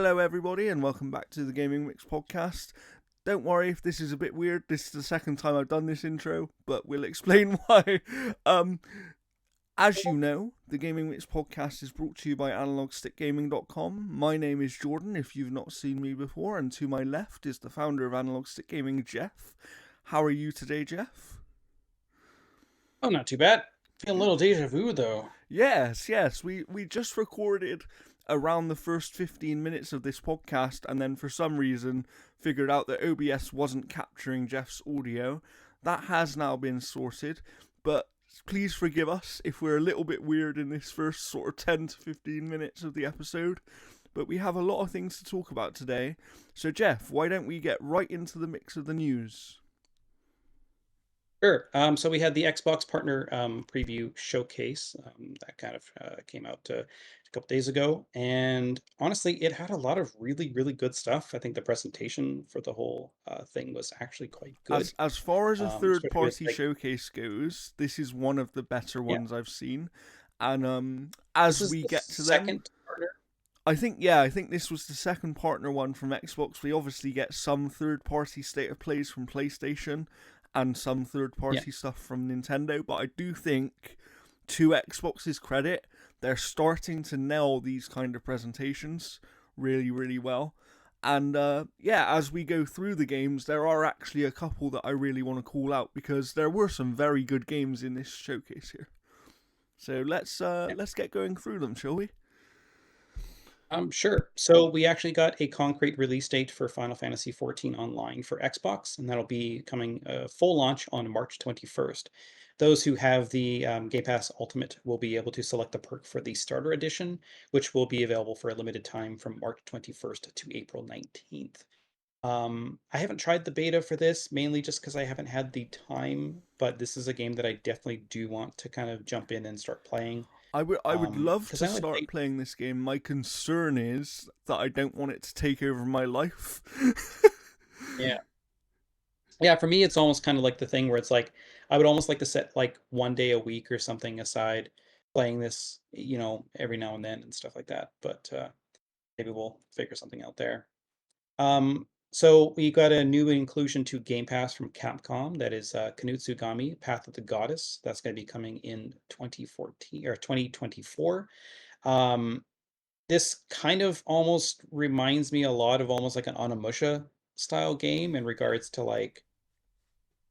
Hello, everybody, and welcome back to the Gaming Mix podcast. Don't worry if this is a bit weird. This is the second time I've done this intro, but we'll explain why. Um, as you know, the Gaming Mix podcast is brought to you by AnalogStickGaming.com. My name is Jordan, if you've not seen me before, and to my left is the founder of Analog Stick Gaming, Jeff. How are you today, Jeff? Oh, not too bad. Feel a little deja vu though. Yes. We just recorded around the first 15 minutes of this podcast, and then for some reason figured out that OBS wasn't capturing Jeff's audio. That has now been sorted, but please forgive us if we're a little bit weird in this first sort of 10 to 15 minutes of the episode. But we have a lot of things to talk about today. So, Jeff, why don't we get right into the mix of the news? Sure. So we had the Xbox Partner Preview Showcase that kind of came out a couple days ago, and honestly, it had a lot of really good stuff. I think the presentation for the whole thing was actually quite good. As far as a third Especially with party like, showcase goes, this is one of the better yeah, ones I've seen. And this as is we the get to them, second partner. I think this was the second partner one from Xbox. We obviously get some third party state of plays from PlayStation and some third Yeah, party stuff from Nintendo, but I do think, to Xbox's credit, they're starting to nail these kind of presentations really well. And as we go through the games, there are actually a couple that I really want to call out because there were some very good games in this showcase here. So yeah. let's get going through them, shall we? Sure. So we actually got a concrete release date for Final Fantasy XIV Online for Xbox, and that'll be coming full launch on March 21st. Those who have the Game Pass Ultimate will be able to select the perk for the Starter Edition, which will be available for a limited time from March 21st to April 19th. I haven't tried the beta for this, mainly just because I haven't had the time, but this is a game that I definitely do want to kind of jump in and start playing. I would love Because to I like start playing this game. My concern is that I don't want it to take over my life. yeah. Yeah, for me, it's almost kind of like the thing where it's like I would almost like to set like one day a week or something aside playing this, every now and then and stuff like that. But maybe we'll figure something out there. So we got a new inclusion to Game Pass from Capcom. That is Kanutsugami, Path of the Goddess. That's going to be coming in 2014 or 2024. Um, this kind of almost reminds me a lot of almost like an Onimusha style game in regards to like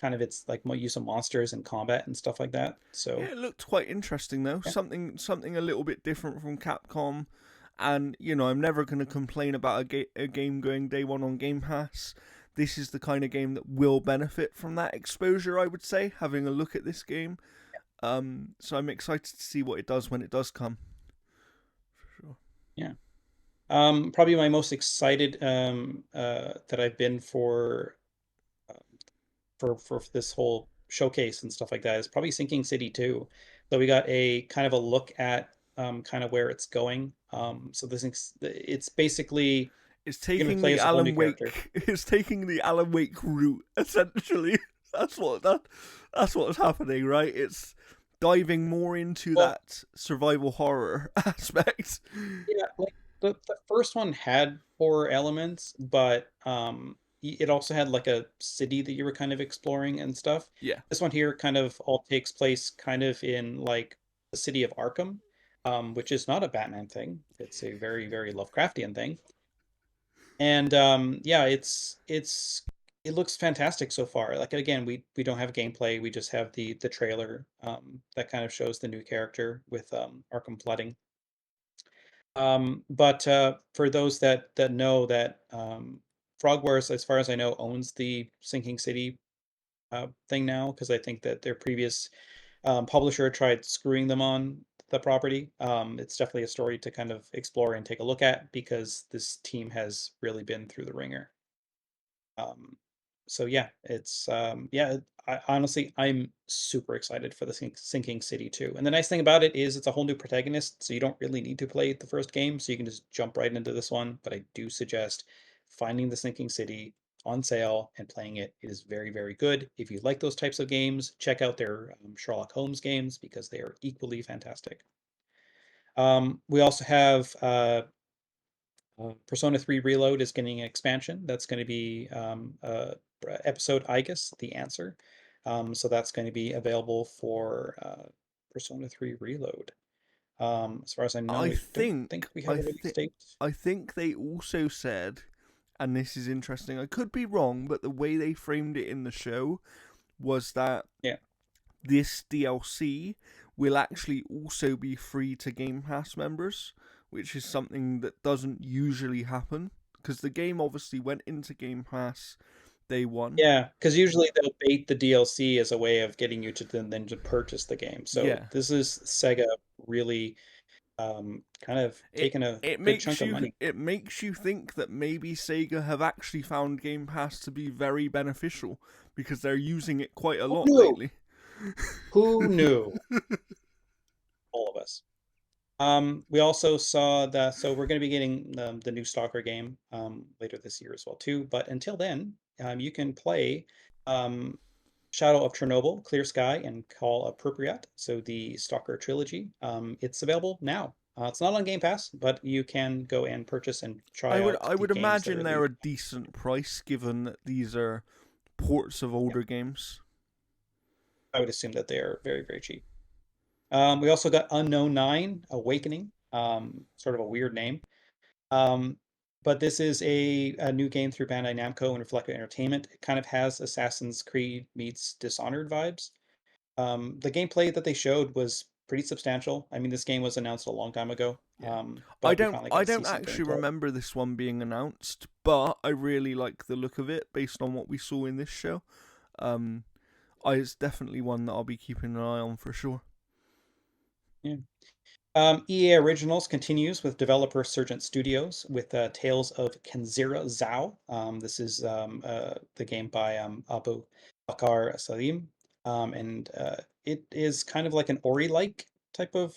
kind of its like use of monsters and combat and stuff like that. Yeah, So it looked quite interesting though. yeah, Something a little bit different from Capcom. And I'm never going to complain about a game going day one on Game Pass. This is the kind of game that will benefit from that exposure, I would say, having a look at this game. So I'm excited to see what it does when it does come. For sure. yeah. Probably my most excited that I've been uh, for this whole showcase and stuff like that is probably Sinking City 2. So we got a kind of a look at kind of where it's going. So it's basically It's you're gonna taking play the as a whole new Alan character. Wake. It's taking the Alan Wake route essentially. That's what's happening, right? It's diving more into Well, that survival horror aspect. yeah, like the first one had horror elements, but it also had like a city that you were kind of exploring and stuff. Yeah. This one here kind of all takes place kind of in like the city of Arkham, which is not a Batman thing. It's a very Lovecraftian thing. And yeah, it looks fantastic so far. Like again, we don't have gameplay, we just have the trailer that kind of shows the new character with Arkham flooding. But for those that know that Frogwares, as far as I know, owns the Sinking City thing now, because I think that their previous publisher tried screwing them on the property. It's definitely a story to kind of explore and take a look at because this team has really been through the ringer. Um, so yeah, it's honestly I'm super excited for the Sinking City 2. And the nice thing about it is it's a whole new protagonist, so you don't really need to play the first game, so you can just jump right into this one. But I do suggest finding the Sinking City on sale and playing it. It is very good. If you like those types of games, check out their Sherlock Holmes games because they are equally fantastic. We also have Persona 3 Reload is getting an expansion. That's going to be episode Igus, The Answer. So that's going to be available for Persona 3 Reload. As far as I know, I I don't think, think we have I a release think, date. I think they also said, and this is interesting. I could be wrong, but the way they framed it in the show was that Yeah. this DLC will actually also be free to Game Pass members, which is something that doesn't usually happen because the game obviously went into Game Pass day one. Yeah, because usually they'll bait the DLC as a way of getting you to then to purchase the game. So Yeah, this is Sega really kind of it taking a it good makes chunk of you money. it makes you think that maybe Sega have actually found Game Pass to be very beneficial because they're using it quite a Who lot knew? lately. Who knew? All of us. We also saw that, so we're going to be getting the new Stalker game later this year as well too. But until then, you can play um, Shadow of Chernobyl, Clear Sky, and Call of Pripyat. So the Stalker trilogy. It's available now. It's not on Game Pass, but you can go and purchase and I try would out I the would games that imagine are they're a leading. decent price given that these are ports of Yeah, older games. I would assume that they are very, very cheap. We also got Unknown Nine Awakening, sort of a weird name. Um, but this is a new game through Bandai Namco and Reflective Entertainment. It kind of has Assassin's Creed meets Dishonored vibes. The gameplay that they showed was pretty substantial. I mean, this game was announced a long time ago, Yeah. but we finally got I to see don't some actually gameplay. remember this one being announced, but I really like the look of it based on what we saw in this show. Um it's definitely one that I'll be keeping an eye on for sure. Yeah. EA Originals continues with developer Surgent Studios with Tales of Kenzira Zhao. This is the game by Abu Bakr Salim, and it is kind of like an Ori-like type of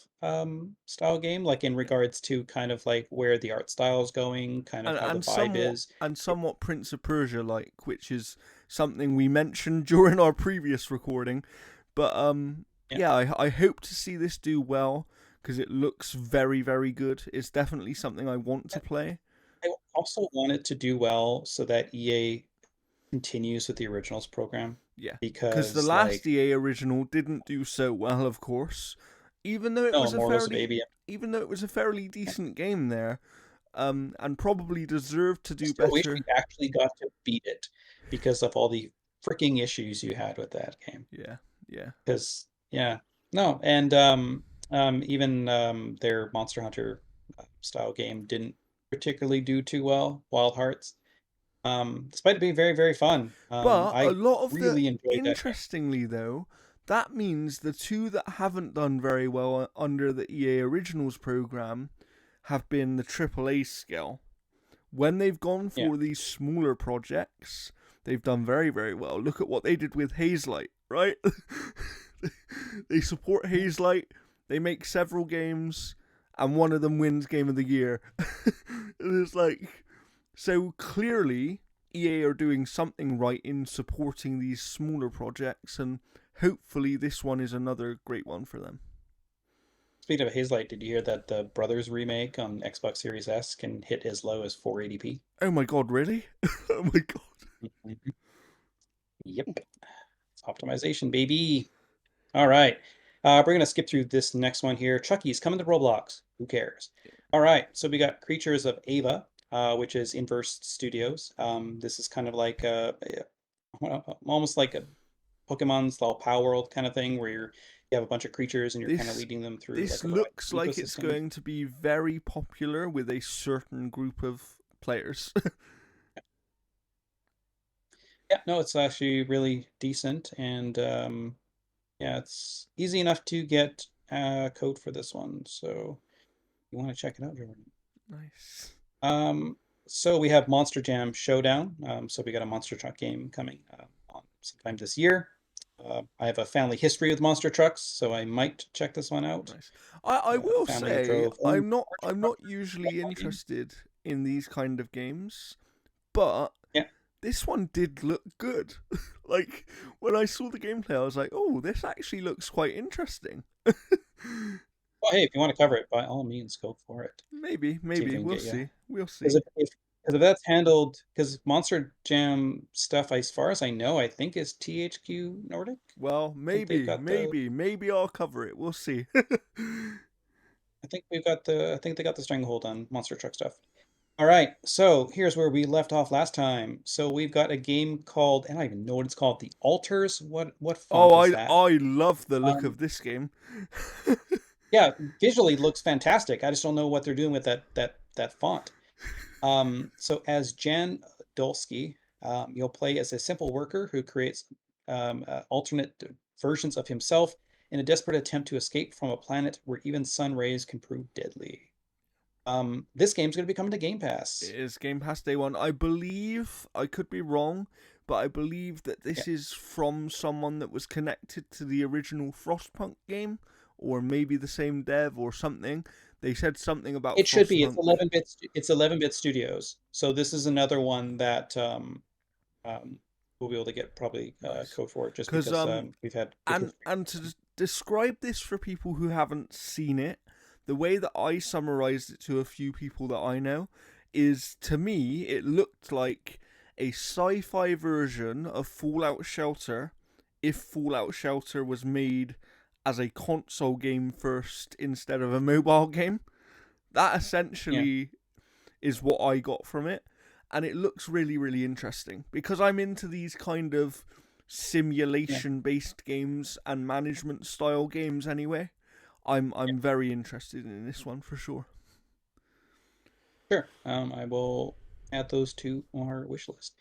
style game, like in Yeah. regards to kind of like where the art style is going, kind of how the vibe is. And somewhat Prince of Persia like, which is something we mentioned during our previous recording. But Yeah. yeah, I hope to see this do well because it looks very very good. It's definitely something I want to play. I also want it to do well so that EA continues with the Originals program Yeah, because the because last like EA original didn't do so well, of course, even though it no, was a Immortals of fairly Avium. decent game there, and probably deserved to I do still wish we better. actually got to beat it because of all the freaking issues you had with that game. Yeah, yeah. Because yeah, no, and even their Monster Hunter style game didn't particularly do too well. Wild Hearts, despite it being very, very fun. But a I lot of the really enjoyed that game. interestingly though, that means the two that haven't done very well under the EA Originals program have been the AAA scale. When they've gone Yeah, for these smaller projects, they've done very, very well. Look at what they did with Hazelight, right? They support yeah. Hazelight, they make several games, and one of them wins Game of the Year. It's like, so clearly, EA are doing something right in supporting these smaller projects, and hopefully, this one is another great one for them. Speaking of Hazelight, did you hear that the Brothers remake on Xbox Series S can hit as low as 480p? Oh my god, really? Oh my god. Mhm. Yep, it's optimization, baby. All right. We're gonna skip through this next one here. Chucky's coming to Roblox. Who cares? All right. So we got Creatures of Ava, which is Inverse Studios. This is kind of like almost like a Pokemon's little Power World kind of thing, where you have a bunch of creatures and you're kind of This leading them through this like a variety looks of like it's ecosystems. going to be very popular with a certain group of players. Yeah, no, it's actually really decent, and yeah, it's easy enough to get code for this one. So you want to check it out, Jordan. Nice. Um, so we have Monster Jam Showdown. So we got a monster truck game coming on sometime this year. I have a family history with monster trucks, so I might check this one out. Nice. I will Family say drove orange I'm truck not for usually one game. interested in these kind of games, but Yeah, this one did look good. Like when I saw the gameplay, I was like, "Oh, this actually looks quite interesting." Well, hey, if you want to cover it, by all means, go for it. Maybe, See if maybe we can we'll get you. see. We'll Because see. if that's handled, because Monster Jam stuff, as far as I know, I think is THQ Nordic. Well, I think they've maybe, got the. maybe I'll cover it. We'll see. I think we've got the. I think they got the stranglehold on Monster Truck stuff. All right, so here's where we left off last time. So we've got a game called, and I don't even know what it's called. The Altars. What Oh, font is that? I love the look Um, of this game. yeah, visually looks fantastic. I just don't know what they're doing with that font. So as Jan Dolsky, you'll play as a simple worker who creates alternate versions of himself in a desperate attempt to escape from a planet where even sun rays can prove deadly. This game's going to be coming to Game It Pass. is Game Pass Day One. I believe, I could be wrong, but I believe that Yeah, this is from someone that was connected to the original Frostpunk game, or maybe the same dev or something. They said something about it should be. It's Frostpunk. 11-bit. It's 11-bit Studios. So this is another one that we'll be able to get probably Nice. code for it just Because because we've had good history and with them. describe this for people who haven't seen it, the way that I summarized it to a few people that I know is, to me it looked like a sci-fi version of Fallout Shelter if Fallout Shelter was made as a console game first instead of a mobile game. That Yeah, essentially is what I got from it. And it looks really, really interesting because I'm into these kind of yeah, simulation based games and management style games anyway. yeah. I'm very interested in this one for sure. Sure. I will add those to our wish list.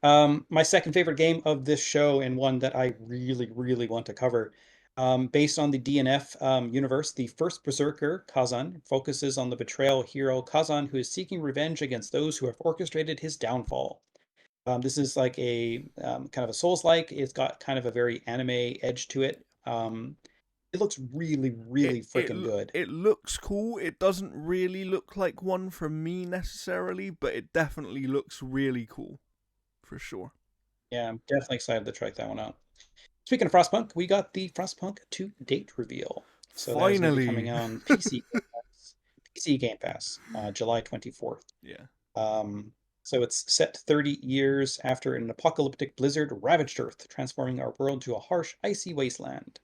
My second favorite game of this show, and one that I really, really want to cover, based on the DNF universe, the first Berserker, Kazan, focuses on the betrayal hero Kazan, who is seeking revenge against those who have orchestrated his downfall. This is like a kind of a Souls-like. It's got kind of a very anime edge to it. It looks really, It really it freaking good. it looks cool. It doesn't really look like one for me necessarily, but it definitely looks really cool for sure. Yeah, I'm definitely excited to try that one out. Speaking of Frostpunk, we got the Frostpunk 2 date reveal. So that is going to be coming Finally. on PC Game Pass, PC Game Pass, July 24th. Yeah. Um, so it's set 30 years after an apocalyptic blizzard ravaged Earth, transforming our world to a harsh, icy wasteland.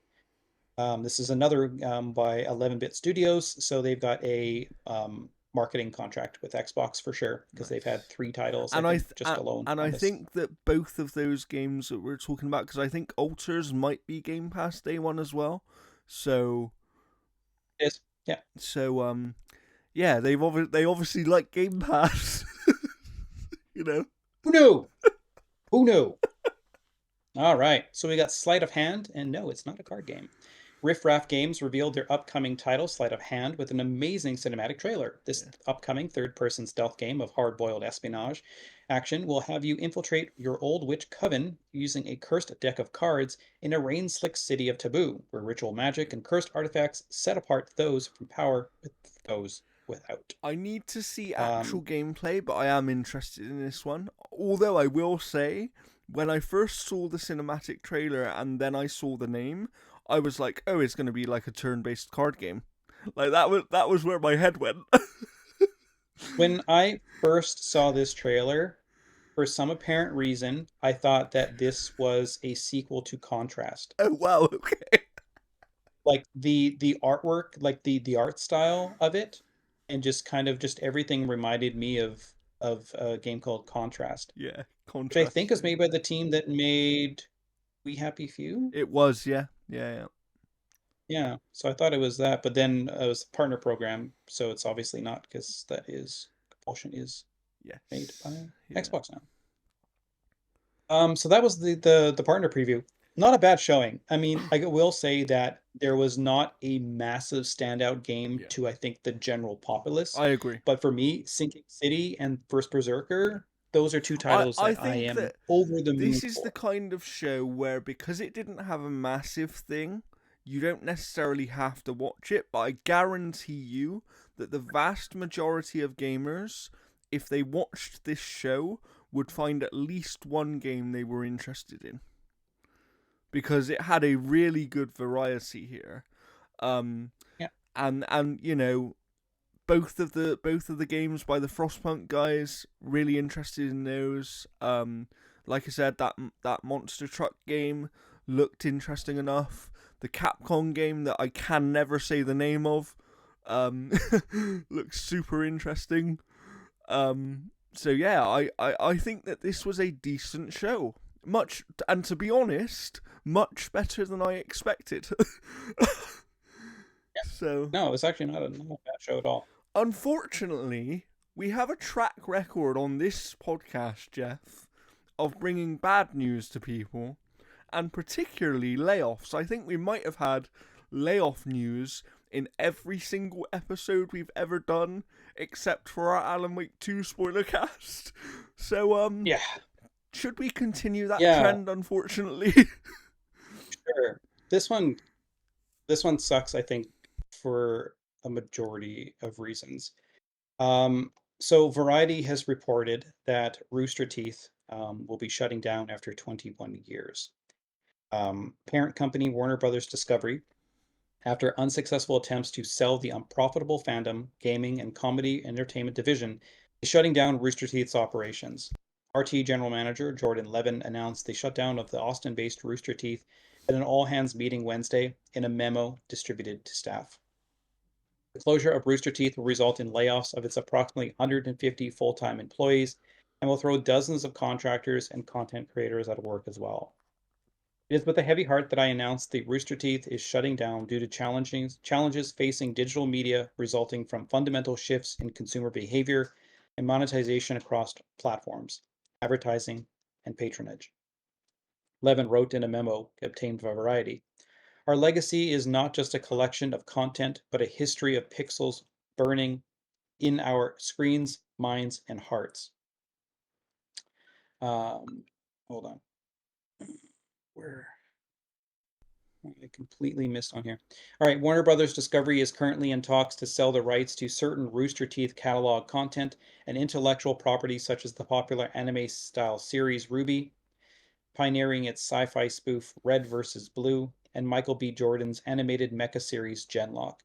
This is another by 11-bit Studios, so they've got a marketing contract with Xbox for sure, because they've had Nice. 3 titles, I And think, just alone and on I this. think that both of those games that we're talking about, because I think Alters might be Game Pass Day One as well. So It is, yeah. so yeah, they obviously like Game Pass. you know. Who knew? Who knew? All right, so we got Sleight of Hand, and no, it's not a card game. Riff Raff Games revealed their upcoming title, Sleight of Hand, with an amazing cinematic trailer. This Yeah. upcoming third-person stealth game of hard-boiled espionage action will have you infiltrate your old witch coven using a cursed deck of cards in a rain-slick city of taboo, where ritual magic and cursed artifacts set apart those from power with those without. I need to see actual Um, gameplay, but I am interested in this one. Although I will say, when I first saw the cinematic trailer and then I saw the name, I was like, "Oh, it's going to be like a turn-based card game." Like that was where my head went. when I first saw this trailer, for some apparent reason, I thought that this was a sequel to Contrast. Oh wow, okay. Like the artwork, like the art style of it, and just kind of just everything reminded me of a game called Contrast, Yeah, which I contrast is think is pretty made by good. the team that made We Happy Few. It was, yeah. Yeah, yeah. Yeah, so I thought it was that, but then it was a partner program, so it's obviously not because that is Compulsion is made Yes. by Yeah. Xbox now. So that was the partner preview. Not a bad showing. I mean, I will say that there was not a massive standout game Yeah. to, I think, the general populace. I agree. But for me, Sinking City and First Berserker, those are two titles I that I think am that over the moon this is the for. kind of show where, because it didn't have a massive thing, you don't necessarily have to watch it, but I guarantee you that the vast majority of gamers, if they watched this show, would find at least one game they were interested in. Because it had a really good variety here. Um, Yeah. and you know, both of the games by the Frostpunk guys, really interested in those. Like I said, that monster truck game looked interesting enough. The Capcom game that I can never say the name of, um, looks super interesting. So yeah, I think that this was a decent show. Much, and to be honest, much better than I expected. Yeah. So No, it's actually not a bad show at all. unfortunately, we have a track record on this podcast, Jeff, of bringing bad news to people, and particularly layoffs. I think we might have had layoff news in every single episode we've ever done, except for our Alan Wake 2 spoiler cast. So, Yeah, should we continue that yeah, trend, unfortunately? sure. This one, this one sucks, I think, for a majority of reasons. Um, so Variety has reported that Rooster Teeth will be shutting down after 21 years. Parent company Warner Brothers Discovery, after unsuccessful attempts to sell the unprofitable fandom, gaming, and comedy entertainment division, is shutting down Rooster Teeth's operations. RT General Manager Jordan Levin announced the shutdown of the Austin-based Rooster Teeth at an all-hands meeting Wednesday in a memo distributed to staff. The closure of Rooster Teeth will result in layoffs of its approximately 150 full-time employees and will throw dozens of contractors and content creators out of work as well. It is with a heavy heart that I announce that Rooster Teeth is shutting down due to challenges facing digital media resulting from fundamental shifts in consumer behavior and monetization across platforms, advertising, and patronage. Levin wrote in a memo obtained by Variety. Our legacy is not just a collection of content, but a history of pixels burning in our screens, minds, and hearts. Um, hold on. Where? I completely missed on here. All right, Warner Brothers Discovery is currently in talks to sell the rights to certain Rooster Teeth catalog content and intellectual property such as the popular anime-style series RWBY, pioneering its sci-fi spoof Red vs. Blue, and Michael B. Jordan's animated mecha series Genlock.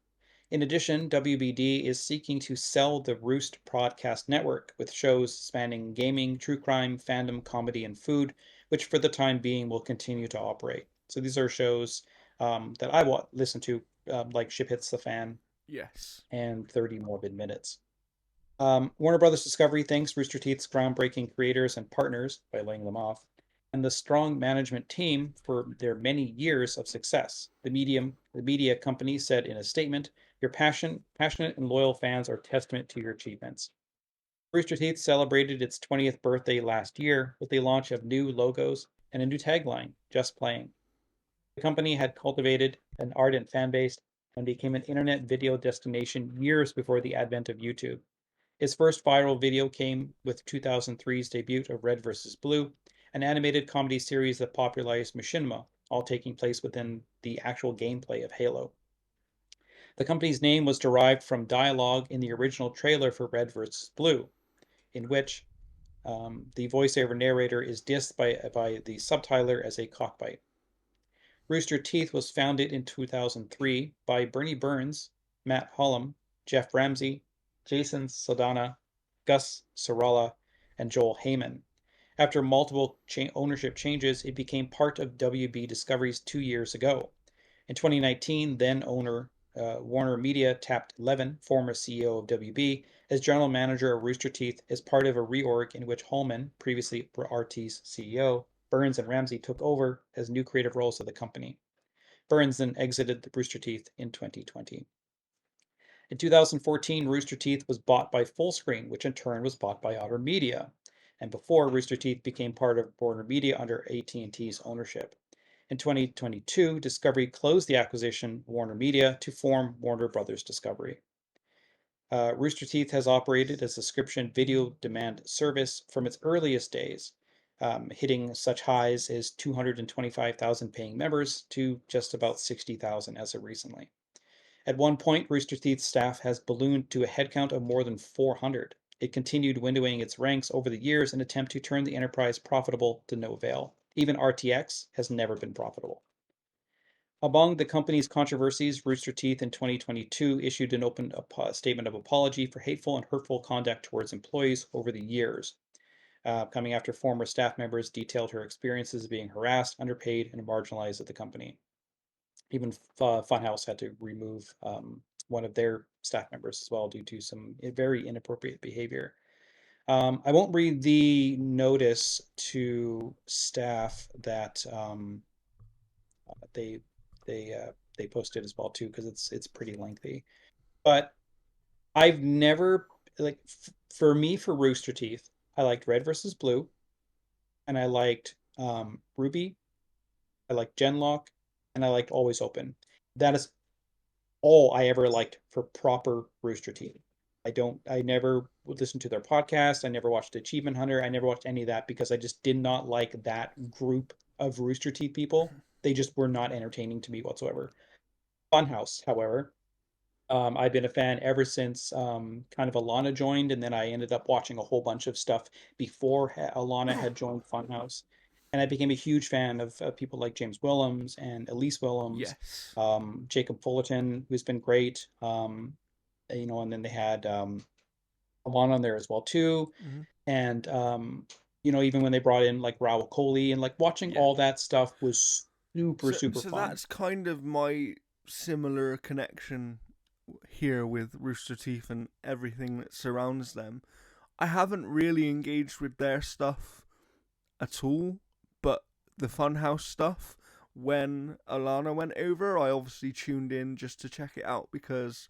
In addition, WBD is seeking to sell the Roost Broadcast Network with shows spanning gaming, true crime, fandom, comedy, and food, which for the time being will continue to operate. So these are shows that I listen to, like Ship Hits the Fan Yes. and 30 Morbid Minutes. Warner Brothers Discovery thanks Rooster Teeth's groundbreaking creators and partners by laying them off, and the strong management team for their many years of success. The media company said in a statement, "Your passionate and loyal fans are testament to your achievements." Rooster Teeth celebrated its 20th birthday last year with the launch of new logos and a new tagline, "Just Playing." The company had cultivated an ardent fan base and became an internet video destination years before the advent of YouTube. His first viral video came with 2003's debut of Red vs. Blue, an animated comedy series that popularized machinima, all taking place within the actual gameplay of Halo. The company's name was derived from dialogue in the original trailer for Red vs. Blue, in which the voiceover narrator is dissed by the subtitler as a cockbite. Rooster Teeth was founded in 2003 by Bernie Burns, Matt Hullum, Jeff Ramsey, Jason Saldana, Gus Sarala, and Joel Heyman. After multiple ownership changes, it became part of WB Discovery's 2 years ago. In 2019, then owner Warner Media tapped Levin, former CEO of WB, as general manager of Rooster Teeth as part of a reorg in which Holman, previously RT's CEO, Burns, and Ramsey took over as new creative roles of the company. Burns then exited the Rooster Teeth in 2020. In 2014, Rooster Teeth was bought by Fullscreen, which in turn was bought by Otter Media, and before Rooster Teeth became part of Warner Media under AT&T's ownership. In 2022, Discovery closed the acquisition of Warner Media to form Warner Brothers Discovery. Rooster Teeth has operated as a subscription video demand service from its earliest days, hitting such highs as 225,000 paying members to just about 60,000 as of recently. At one point, Rooster Teeth's staff has ballooned to a headcount of more than 400. It continued windowing its ranks over the years in an attempt to turn the enterprise profitable to no avail. Even RTX has never been profitable. Among the company's controversies, Rooster Teeth in 2022 issued an open statement of apology for hateful and hurtful conduct towards employees over the years, coming after former staff members detailed her experiences of being harassed, underpaid, and marginalized at the company. Even Funhouse had to remove one of their staff members as well due to some very inappropriate behavior. I won't read the notice to staff that they they posted as well too because it's pretty lengthy. But I've never like for me for Rooster Teeth, I liked Red versus Blue, and I liked Ruby, I liked Genlock, and I liked Always Open. That is all I ever liked for proper Rooster Teeth. I never would listen to their podcast. I never watched Achievement Hunter. I never watched any of that because I just did not like that group of Rooster Teeth people. They just were not entertaining to me whatsoever. Funhouse, however, I've been a fan ever since kind of Alana joined, and then I ended up watching a whole bunch of stuff before Alana had joined Funhouse. And I became a huge fan of people like James Willems and Elise Willems, Yes. Jacob Fullerton, who's been great. And then they had Alana on there as well too. Hmm. And even when they brought in like Raul Coley and like watching Yeah. all that stuff was super, super So fun. that's kind of my similar connection here with Rooster Teeth and everything that surrounds them. I haven't really engaged with their stuff at all, but the Funhouse stuff, when Alana went over, I obviously tuned in just to check it out because,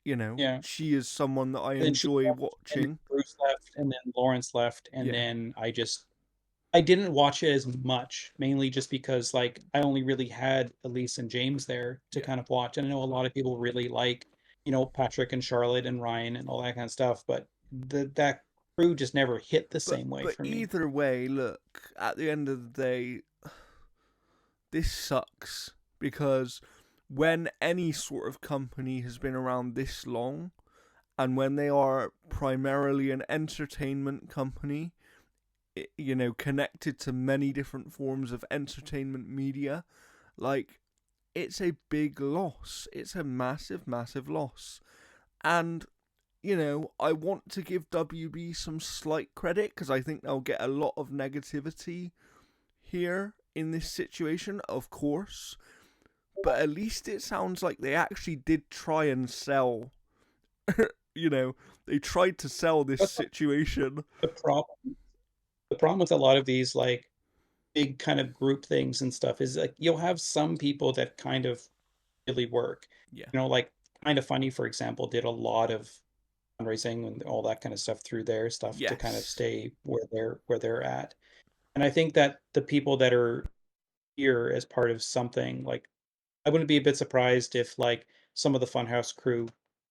Yeah. she is someone that I Then she enjoy left, and then watching. Bruce left, and then Lawrence left, and Yeah, then I didn't watch it as much, mainly just because like I only really had Elise and James there to yeah. kind of watch. And I know a lot of people really like, Patrick and Charlotte and Ryan and all that kind of stuff, but that crew just never hit the But same way but for me. either way, look, at the end of the day, this sucks because when any sort of company has been around this long and when they are primarily an entertainment company, connected to many different forms of entertainment media, like, it's a big loss. It's a massive, massive loss. And, I want to give WB some slight credit because I think they'll get a lot of negativity here in this situation, of course. But at least it sounds like they actually did try and sell, you know, they tried to sell this But situation. the problem, the problem with a lot of these like big kind of group things and stuff is like you'll have some people that kind of really work. Yeah. Like Kind of Funny, for example, did a lot of fundraising and all that kind of stuff through their stuff to kind of Yes. stay where they're at. And I think that the people that are here as part of something like I wouldn't be a bit surprised if like some of the Funhouse crew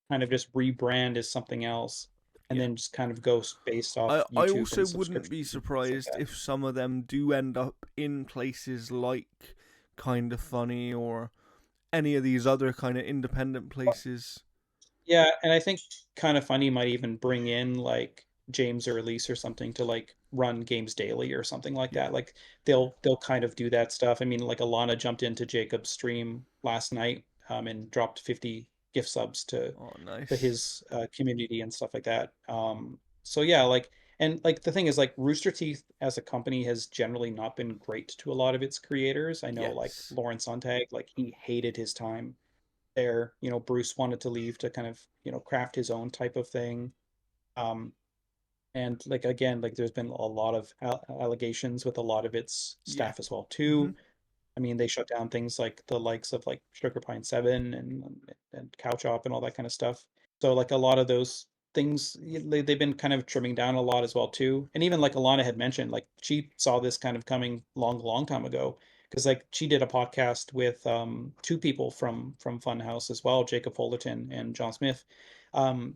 kind of just rebrand as something else and Yeah. then just kind of go based off I YouTube also and wouldn't be subscriptions and things like surprised that. if some of them do end up in places like Kind of Funny or any of these other kind of independent places. Yeah, and I think Kind of Funny might even bring in like James or Elise or something to like run games daily or something like Yeah. that. Like Yeah. they'll kind of do that stuff. I mean, like Alana jumped into Jacob's stream last night and dropped 50 gift subs Oh, to nice. his community and stuff like that. So yeah, like and like the thing is like Rooster Teeth as a company has generally not been great to a lot of its creators. I know like Yes. Lawrence Sontag, like he hated his time there. Bruce wanted to leave to kind of, craft his own type of thing. Um, and like again, like there's been a lot of allegations with a lot of its Yeah. staff as well Hmm. too. I mean, they shut down things like the likes of like Sugar Pine 7 and Cow Chop and all that kind of stuff. So like a lot of those things they've been kind of trimming down a lot as well too. And even like Alana had mentioned, like she saw this kind of coming long time ago because like she did a podcast with two people from Funhouse as well, Jacob Fullerton and John Smith,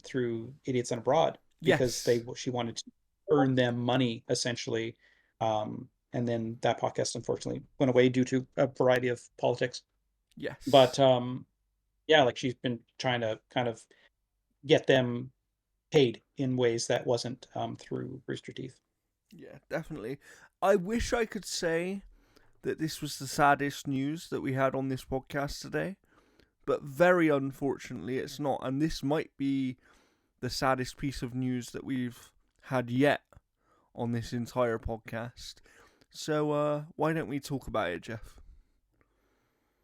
through Idiots and Abroad because Yes. she wanted to earn them money essentially. And then that podcast unfortunately went away due to a variety of politics. But Yes. yeah, like she's been trying to kind of get them paid in ways that wasn't through Rooster Teeth. Yeah, definitely. I wish I could say that this was the saddest news that we had on this podcast today, but very unfortunately, it's not. And this might be the saddest piece of news that we've had yet on this entire podcast. So, why don't we talk about it, Jeff?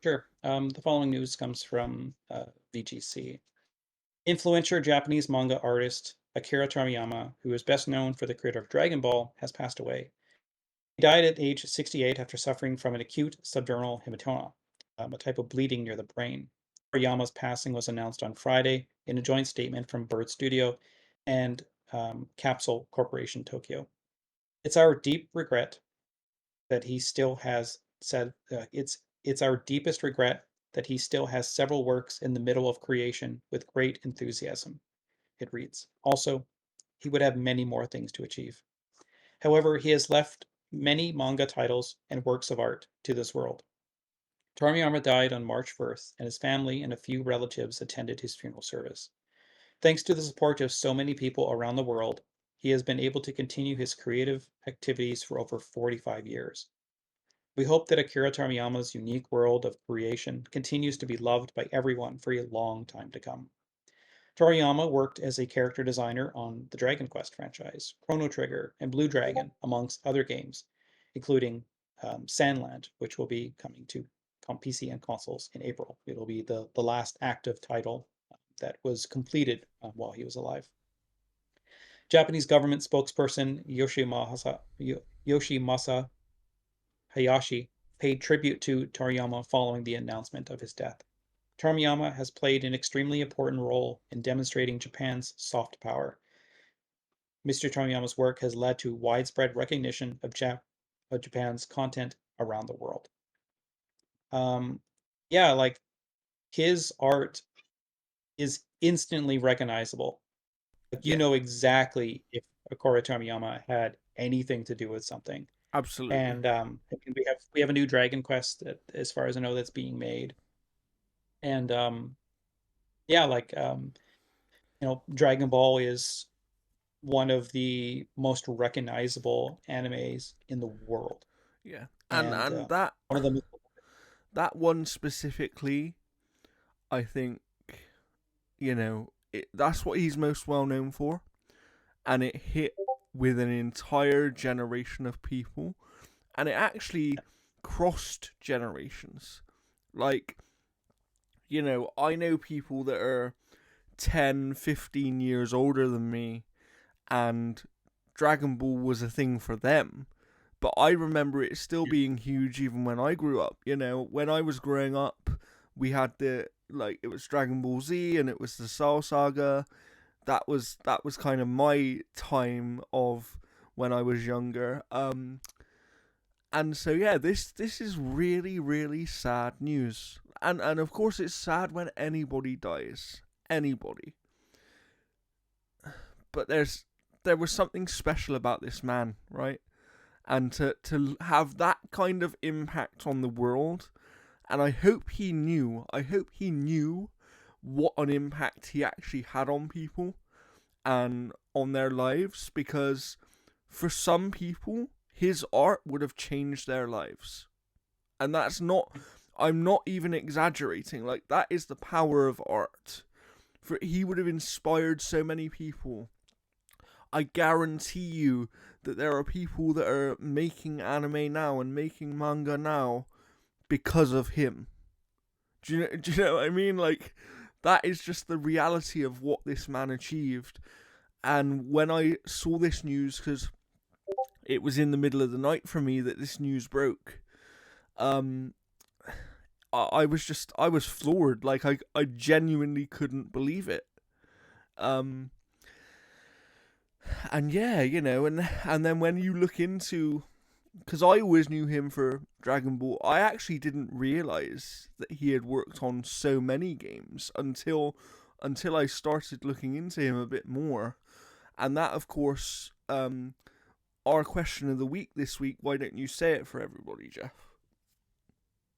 Sure. The following news comes from VGC. Influential Japanese manga artist Akira Toriyama, who is best known for the creator of Dragon Ball, has passed away. He died at age 68 after suffering from an acute subdural hematoma, a type of bleeding near the brain. Toriyama's passing was announced on Friday in a joint statement from Bird Studio and Capsule Corporation Tokyo. It's our deep regret that he still has said it's our deepest regret that he still has several works in the middle of creation with great enthusiasm, it reads. Also, he would have many more things to achieve. However, he has left many manga titles and works of art to this world. Toriyama died on March 1st, and his family and a few relatives attended his funeral service. Thanks to the support of so many people around the world, he has been able to continue his creative activities for over 45 years. We hope that Akira Toriyama's unique world of creation continues to be loved by everyone for a long time to come. Toriyama worked as a character designer on the Dragon Quest franchise, Chrono Trigger, and Blue Dragon, amongst other games, including Sandland, which will be coming to PC and consoles in April. It'll be the last active title that was completed while he was alive. Japanese government spokesperson Yoshimasa Hayashi paid tribute to Toriyama following the announcement of his death. Toriyama has played an extremely important role in demonstrating Japan's soft power. Mr. Toriyama's work has led to widespread recognition of Japan's content around the world. Yeah, like his art is instantly recognizable. Like you Yeah, know exactly if Akira Toriyama had anything to do with something. absolutely. And we have a new Dragon Quest that, as far as I know, that's being made. And yeah, like Dragon Ball is one of the most recognizable animes in the world, Yeah, and and that one of them. that one specifically, I think, that's what he's most well known for, and it hit with an entire generation of people, and it actually crossed generations. Like, I know people that are 10, 15 years older than me, and Dragon Ball was a thing for them. But I remember it still being huge even when I grew up. When I was growing up, we had it was Dragon Ball Z and it was the Cell Saga. That was kind of my time of when I was younger. And so yeah, this is really really sad news. And of course it's sad when anybody dies. Anybody. But there was something special about this man, right? And to have that kind of impact on the world, and I hope he knew what an impact he actually had on people and on their lives, because for some people his art would have changed their lives. And that's not, I'm not even exaggerating, like that is the power of art. For he would have inspired so many people. I guarantee you that there are people that are making anime now and making manga now because of him. Do you know what I mean? Like, that is just the reality of what this man achieved. And when I saw this news, because it was in the middle of the night for me that this news broke, um, I was floored. Like, I genuinely couldn't believe it. Um, and yeah, and then when you look into, because I always knew him for Dragon Ball, I actually didn't realize that he had worked on so many games until I started looking into him a bit more. And that, of course, our question of the week this week. Why don't you say it for everybody, Jeff?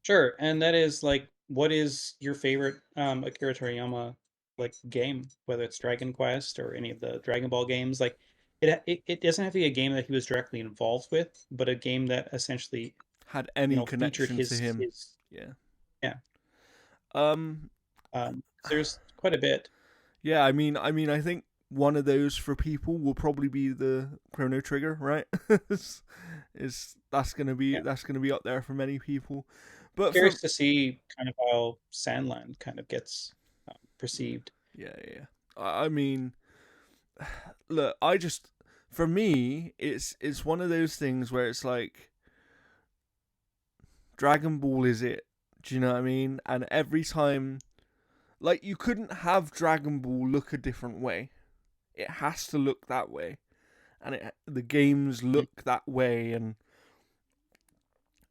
Sure, and that is like, what is your favorite Akira Toriyama like game? Whether it's Dragon Quest or any of the Dragon Ball games, like it doesn't have to be a game that he was directly involved with, but a game that essentially had any featured connection to him. his Yeah. yeah. Um. There's quite a bit. Yeah. I think one of those for people will probably be the Chrono Trigger, right? is Yeah. that's gonna be up there for many people. But for Curious to see kind of how Sandland kind of gets perceived. yeah. I mean, look, I just for me, it's one of those things where it's like Dragon Ball is it. Do you know what I mean? And every time, like, you couldn't have Dragon Ball look a different way. It has to look that way, and the games Mhm. look that way, and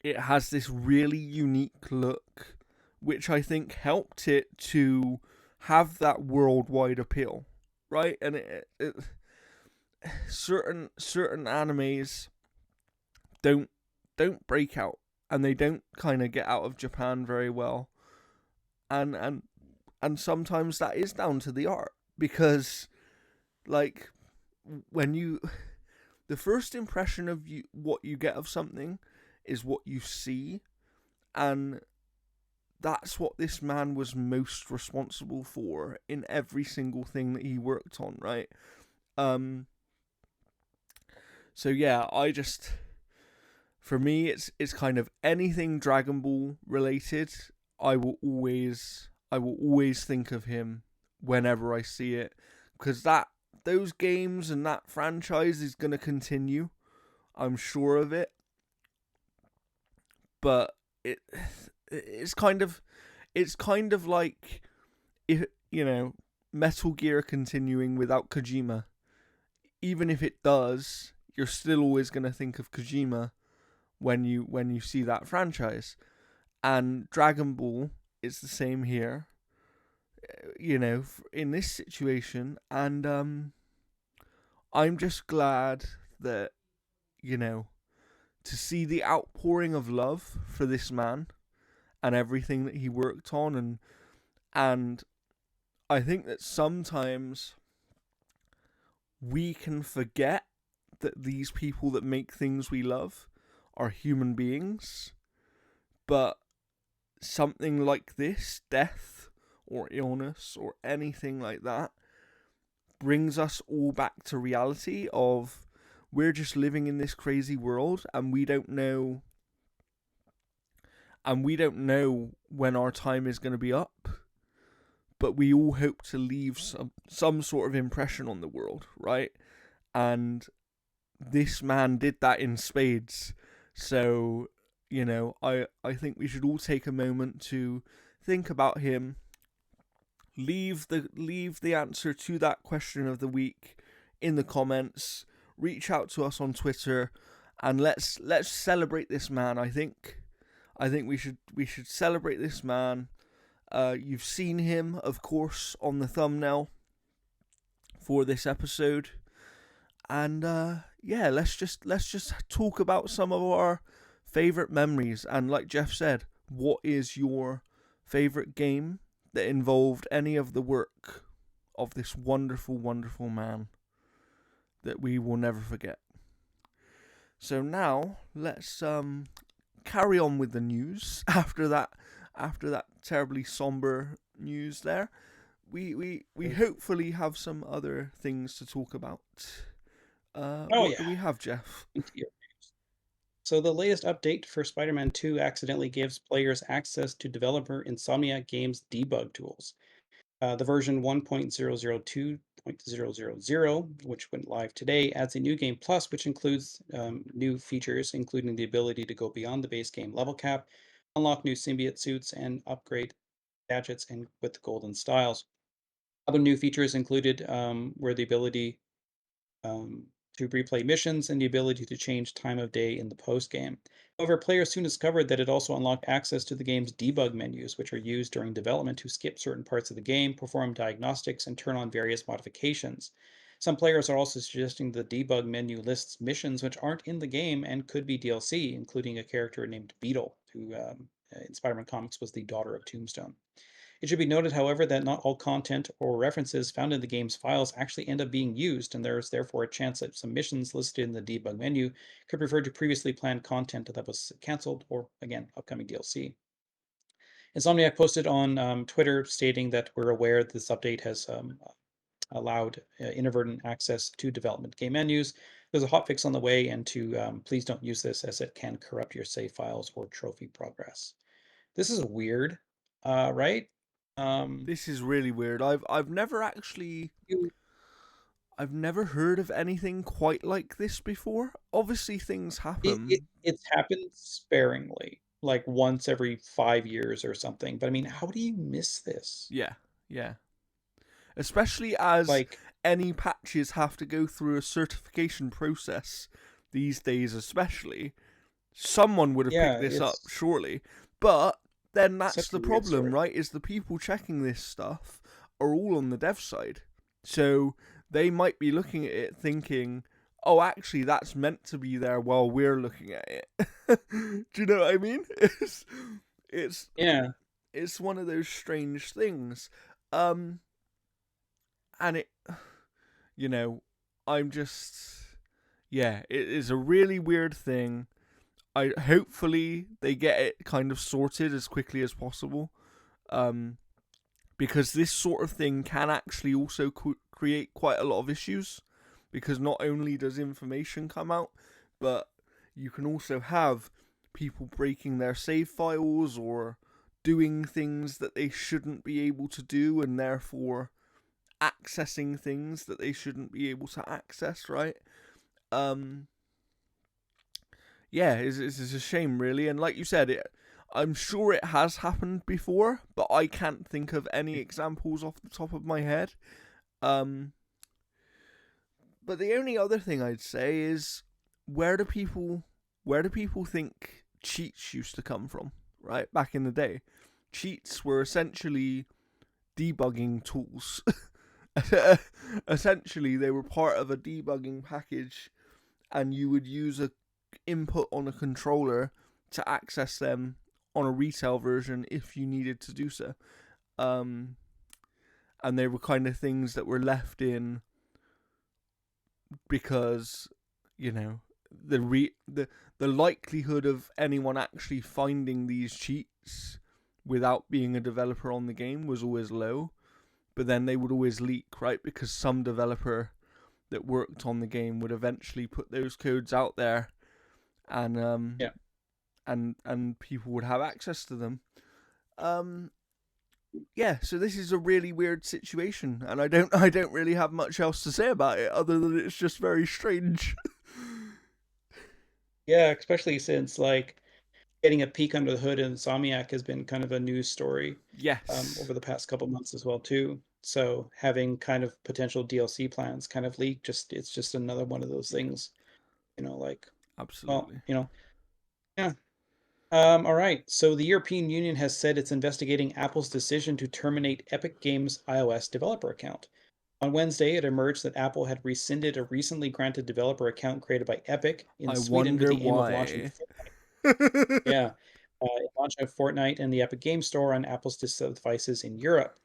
it has this really unique look, which I think helped it to have that worldwide appeal, right? And certain animes don't don't break out, and they don't kind of get out of Japan very well, and sometimes that is down to the art, because like when you the first impression of you what you get of something is what you see, and that's what this man was most responsible for in every single thing that he worked on, right? um so yeah, I just for me it's kind of anything Dragon Ball related. I will always think of him whenever I see it, because that those games and that franchise is going to continue. I'm sure of it. But it it's kind of like, if Metal Gear continuing without Kojima. Even if it does, you're still always going to think of Kojima when you see that franchise. And Dragon Ball is the same here, in this situation. And I'm just glad that, you know, to see the outpouring of love for this man and everything that he worked on. And I think that sometimes we can forget that these people that make things we love are human beings, but something like this, death or illness or anything like that, brings us all back to reality of we're just living in this crazy world, and we don't know when our time is going to be up, but we all hope to leave some sort of impression on the world, right? And this man did that in spades. So, I think we should all take a moment to think about him. Leave the answer to that question of the week in the comments. Reach out to us on Twitter, and let's celebrate this man. I think we should celebrate this man. You've seen him, of course, on the thumbnail for this episode, and yeah, let's just talk about some of our favorite memories. And like Jeff said, what is your favorite game that involved any of the work of this wonderful, wonderful man that we will never forget? So now let's carry on with the news. After that terribly somber news there, we hopefully have some other things to talk about. Oh What do yeah. we have, Jeff? So the latest update for Spider-Man 2 accidentally gives players access to developer Insomniac Games debug tools. The version 1.002.000, which went live today, adds a new game plus, which includes new features, including the ability to go beyond the base game level cap, unlock new symbiote suits, and upgrade gadgets and with golden styles. Other new features included were the ability um, to replay missions and the ability to change time of day in the post game. However, players soon discovered that it also unlocked access to the game's debug menus, which are used during development to skip certain parts of the game, perform diagnostics, and turn on various modifications. Some players are also suggesting the debug menu lists missions which aren't in the game and could be DLC, including a character named Beetle, who in Spider Man Comics was the daughter of Tombstone. It should be noted, however, that not all content or references found in the game's files actually end up being used, and there is therefore a chance that some missions listed in the debug menu could refer to previously planned content that was cancelled or, again, upcoming DLC. Insomniac posted on Twitter stating that we're aware this update has allowed inadvertent access to development game menus. There's a hotfix on the way, and to please don't use this as it can corrupt your save files or trophy progress. This is weird, right? Um, This is really weird. I've never actually you, I've never heard of anything quite like this before. Obviously things happen. it's happened sparingly, like once every 5 years or something. But I mean, how do you miss this? Yeah. Yeah. Especially as Like, any patches have to go through a certification process these days, especially. Someone would have picked yeah, this up, surely. But then that's such a the weird problem, story. right? Is the people checking this stuff are all on the dev side. So they might be looking at it thinking, oh, actually, that's meant to be there while we're looking at it. Do you know what I mean? It's Yeah, it's one of those strange things. Um, and it, you know, I'm just, yeah, it is a really weird thing. I hopefully they get it kind of sorted as quickly as possible, um, because this sort of thing can actually also create quite a lot of issues. Because not only does information come out, but you can also have people breaking their save files or doing things that they shouldn't be able to do, and therefore accessing things that they shouldn't be able to access. Right? Um, yeah, it's a shame, really. And like you said, I'm sure it has happened before, but I can't think of any examples off the top of my head. Um, but the only other thing I'd say is where do people where do people think cheats used to come from? Right, back in the day, cheats were essentially debugging tools. Essentially, they were part of a debugging package, and you would use a input on a controller to access them on a retail version if you needed to do so. Um, and they were kind of things that were left in because, you know, the likelihood of anyone actually finding these cheats without being a developer on the game was always low. But then they would always leak, right? Because some developer that worked on the game would eventually put those codes out there, and yeah. and people would have access to them. Um, yeah, so this is a really weird situation, and I don't really have much else to say about it other than it's just very strange. Yeah, especially since like getting a peek under the hood in Insomniac has been kind of a news story Yes, over the past couple months as well too. So having kind of potential DLC plans kind of leak, just it's just another one of those things, like, well, absolutely. yeah. All right. So the European Union has said it's investigating Apple's decision to terminate Epic Games' iOS developer account. On Wednesday, it emerged that Apple had rescinded a recently granted developer account created by Epic in I Sweden with wonder the aim of launching why. yeah, launch of Fortnite and the Epic Game Store on Apple's devices in Europe.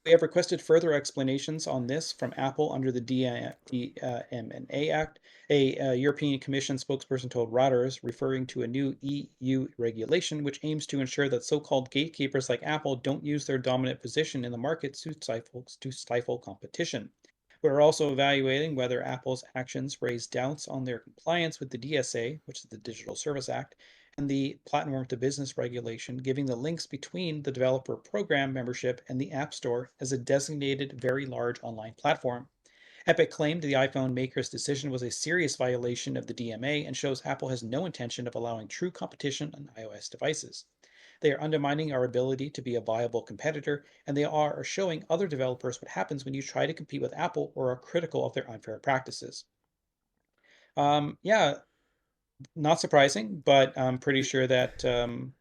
We have requested further explanations on this from Apple under the DMNA Act. A European Commission spokesperson told Reuters, referring to a new EU regulation which aims to ensure that so-called gatekeepers like Apple don't use their dominant position in the market to stifle competition. We're also evaluating whether Apple's actions raise doubts on their compliance with the DSA, which is the Digital Service Act, and the Platform to Business regulation, giving the links between the developer program membership and the App Store as a designated very large online platform. Epic claimed the iPhone maker's decision was a serious violation of the DMA and shows Apple has no intention of allowing true competition on iOS devices. They are undermining our ability to be a viable competitor, and they are showing other developers what happens when you try to compete with Apple or are critical of their unfair practices. Yeah, not surprising, but I'm pretty sure that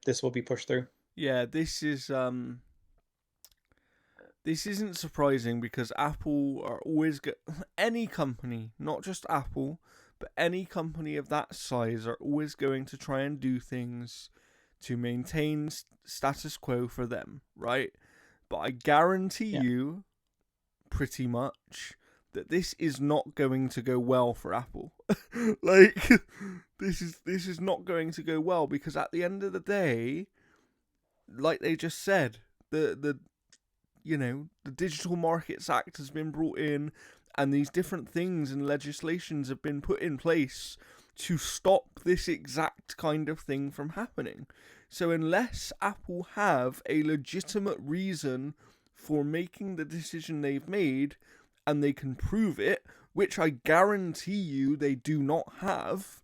this will be pushed through. Yeah, this isn't surprising because Apple are always any company, not just Apple, but any company of that size are always going to try and do things to maintain status quo for them, right? But I guarantee Yeah. you, pretty much, that this is not going to go well for Apple. Like, this is not going to go well, because at the end of the day, like they just said, the the Digital Markets Act has been brought in, and these different things and legislations have been put in place to stop this exact kind of thing from happening. So unless Apple have a legitimate reason for making the decision they've made, and they can prove it, which I guarantee you they do not have,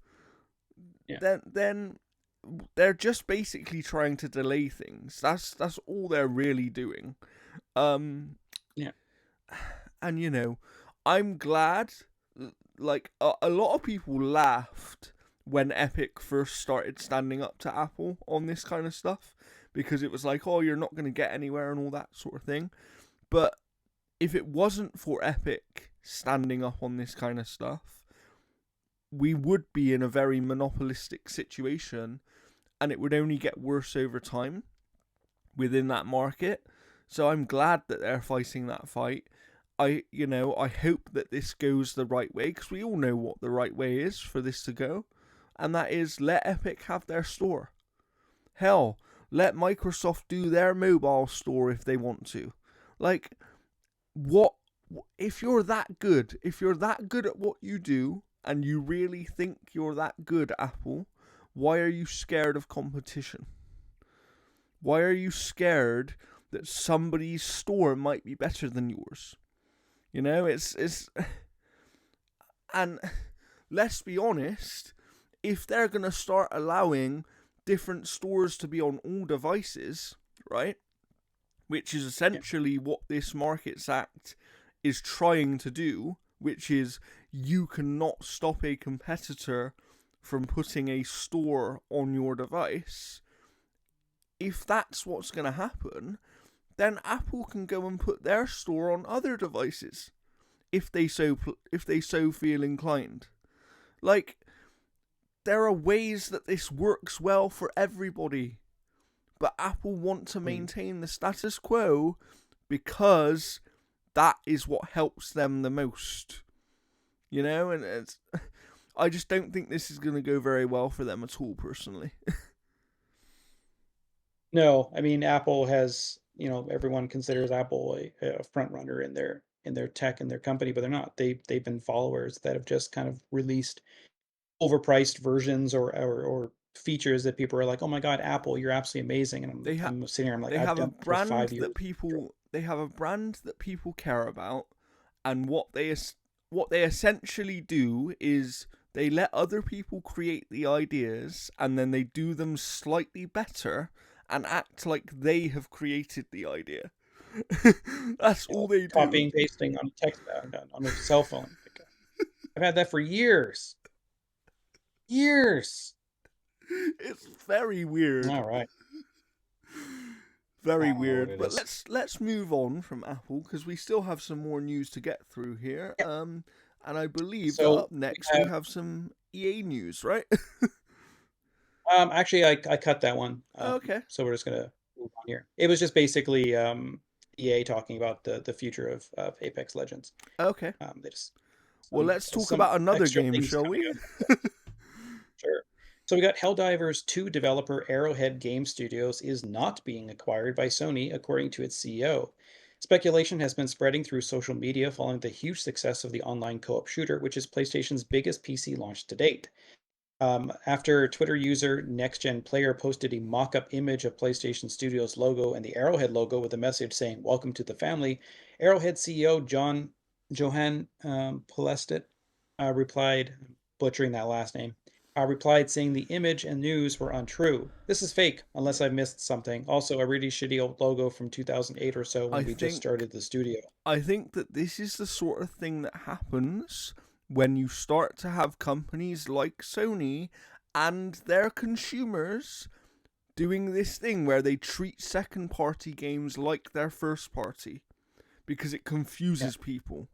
Yeah. then they're just basically trying to delay things. That's all they're really doing. Yeah. And I'm glad. Like a lot of people laughed when Epic first started standing up to Apple on this kind of stuff, because it was like, oh, you're not going to get anywhere and all that sort of thing. But if it wasn't for Epic standing up on this kind of stuff, we would be in a very monopolistic situation, and it would only get worse over time within that market. So I'm glad that they're fighting that fight. I hope that this goes the right way, because we all know what the right way is for this to go, and that is let Epic have their store. Hell, let Microsoft do their mobile store if they want to. Like, what if you're that good? If you're that good at what you do, and you really think you're that good, Apple, why are you scared of competition? Why are you scared that somebody's store might be better than yours? It's and let's be honest, if they're going to start allowing different stores to be on all devices, right? Which is essentially what this Markets Act is trying to do, which is you cannot stop a competitor from putting a store on your device. If that's what's going to happen, then Apple can go and put their store on other devices if they so feel inclined. Like, there are ways that this works well for everybody, but Apple want to maintain the status quo because that is what helps them the most. And I just don't think this is going to go very well for them at all, personally. No, I mean, Apple has, everyone considers Apple a front runner in their tech and their company, but they're not. They've been followers that have just kind of released overpriced versions or features that people are like, "Oh my God, Apple, you're absolutely amazing." And I'm sitting here, I'm like, They I've have a done it for brand 5 years. that people care about, and what they essentially do is they let other people create the ideas, and then they do them slightly better and act like they have created the idea. That's all they do. Copying, pasting on a text on a cell phone. I've had that for years. Years. It's very weird. All right. Very I don't know what weird. it But is. let's move on from Apple, because we still have some more news to get through here. Yeah. And I believe that So up next we have some EA news, right? actually, I cut that one. Okay. So we're just gonna move on here. It was just basically EA talking about the future of Apex Legends. Okay. They just Well, let's talk some about another extra game, things shall coming we? up. Sure. So we got Helldivers 2 developer Arrowhead Game Studios is not being acquired by Sony, according to its CEO. Speculation has been spreading through social media following the huge success of the online co-op shooter, which is PlayStation's biggest PC launch to date. After Twitter user NextGenPlayer posted a mock-up image of PlayStation Studios logo and the Arrowhead logo with a message saying "Welcome to the family," Arrowhead CEO Johan Polestet replied, butchering that last name, replied saying the image and news were untrue. This is fake, unless I missed something. Also, a really shitty old logo from 2008 or so when we just started the studio. I think that this is the sort of thing that happens when you start to have companies like Sony and their consumers doing this thing where they treat second party games like their first party, because it confuses people.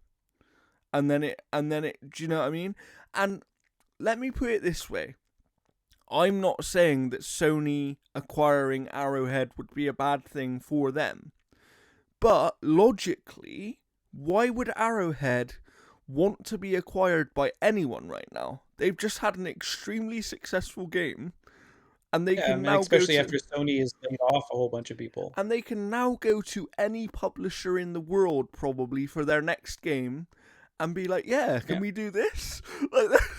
And then it do you know what I mean? And let me put it this way. I'm not saying that Sony acquiring Arrowhead would be a bad thing for them, But logically, why would Arrowhead want to be acquired by anyone right now? They've just had an extremely successful game, and they Yeah, I can mean, now go especially to after Sony has laid off a whole bunch of people. any publisher in the world probably for their next game and be like, yeah, can Yeah. we do this? Like that.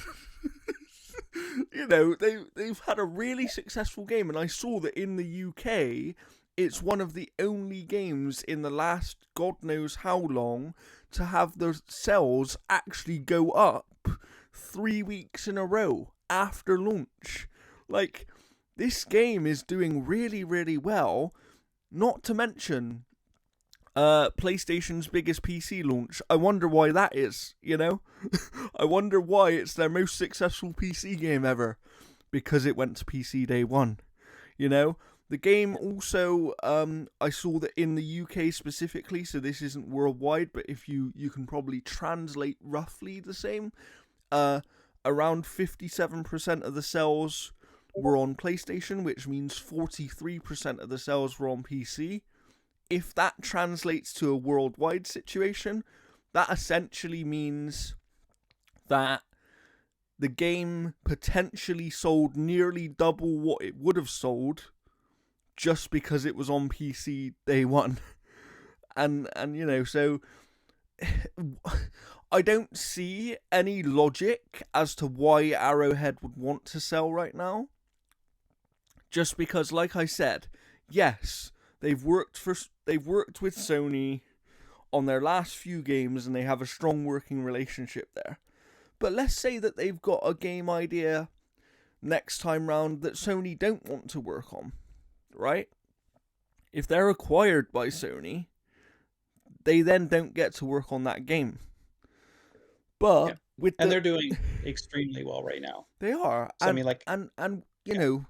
You know, they've had a really successful game, and I saw that in the UK it's one of the only games in the last God knows how long to have the sales actually go up 3 weeks in a row after launch. Like, this game is doing really, really well, not to mention PlayStation's biggest PC launch. I wonder why that is, you know? I wonder why it's their most successful PC game ever. Because it went to PC day one, you know? The game also, I saw that in the UK specifically, so this isn't worldwide, but if you can probably translate roughly the same, around 57% of the sales were on PlayStation, which means 43% of the sales were on PC. If that translates to a worldwide situation, that essentially means that the game potentially sold nearly double what it would have sold just because it was on PC day one. And you know, so I don't see any logic as to why Arrowhead would want to sell right now. Just because, like I said, yes, they've worked with Sony on their last few games and they have a strong working relationship there. But let's say that they've got a game idea next time round that Sony don't want to work on, right? If they're acquired by Sony, they then don't get to work on that game. But they're doing extremely well right now. They are. So, I mean, like, and you know,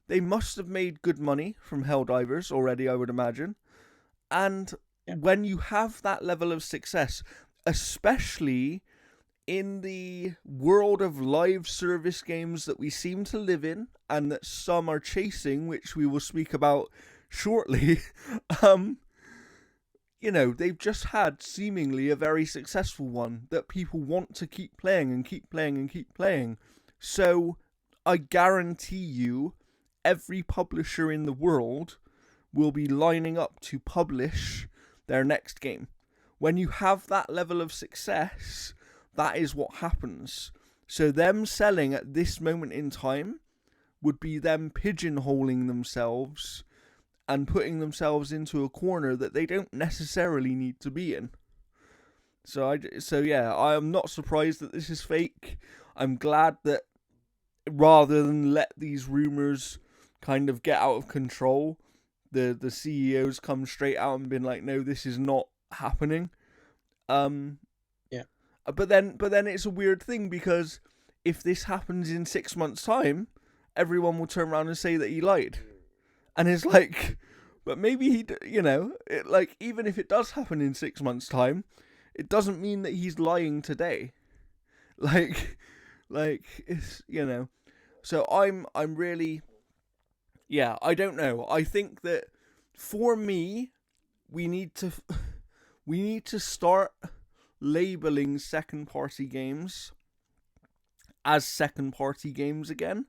they must have made good money from Helldivers already, I would imagine. And when you have that level of success, especially in the world of live service games that we seem to live in and that some are chasing, which we will speak about shortly, you know, they've just had seemingly a very successful one that people want to keep playing and keep playing and keep playing. So I guarantee you every publisher in the world will be lining up to publish their next game. When you have that level of success, that is what happens. So them selling at this moment in time would be them pigeonholing themselves and putting themselves into a corner that they don't necessarily need to be in. So yeah, I am not surprised that this is fake. I'm glad that rather than let these rumors kind of get out of control, the CEOs come straight out and been like, no, this is not happening. But then it's a weird thing, because if this happens in 6 months' time, everyone will turn around and say that he lied. And it's like, but maybe he, you know, it, like, even if it does happen in 6 months' time, it doesn't mean that he's lying today. Like it's, you know. So I'm really, yeah, I don't know. I think that for me, we need to start labeling second-party games as second-party games again.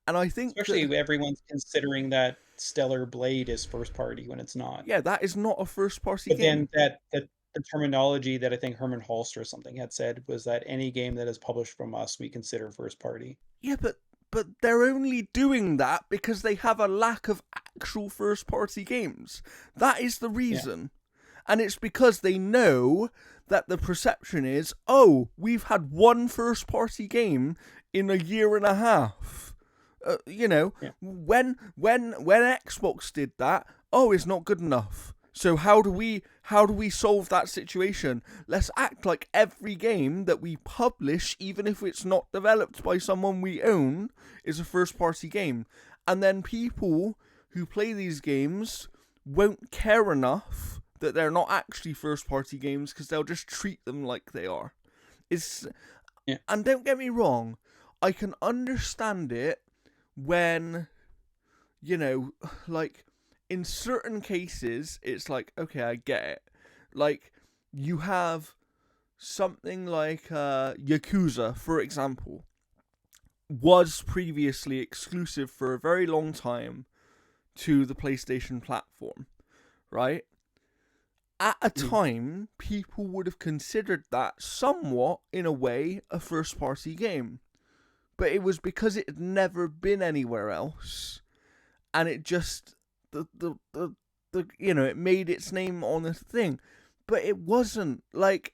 And I think especially everyone's considering that Stellar Blade is first party when it's not. Yeah, that is not a first-party But game. then the terminology that I think Herman Holster or something had said was that any game that is published from us, we consider first party. Yeah, but they're only doing that because they have a lack of actual first-party games. That is the reason. And it's because they know that the perception is, oh, we've had one first-party game in a year and a half. You know, when Xbox did that, oh, it's not good enough. So how do we solve that situation? Let's act like every game that we publish, even if it's not developed by someone we own, is a first-party game. And then people who play these games won't care enough that they're not actually first-party games, because they'll just treat them like they are. And don't get me wrong, I can understand it when, you know, like, in certain cases, it's like, okay, I get it. Like, you have something like Yakuza, for example, was previously exclusive for a very long time to the PlayStation platform, right? At a time, people would have considered that somewhat, in a way, a first-party game. But it was because it had never been anywhere else, and it just it made its name on a thing. But it wasn't like,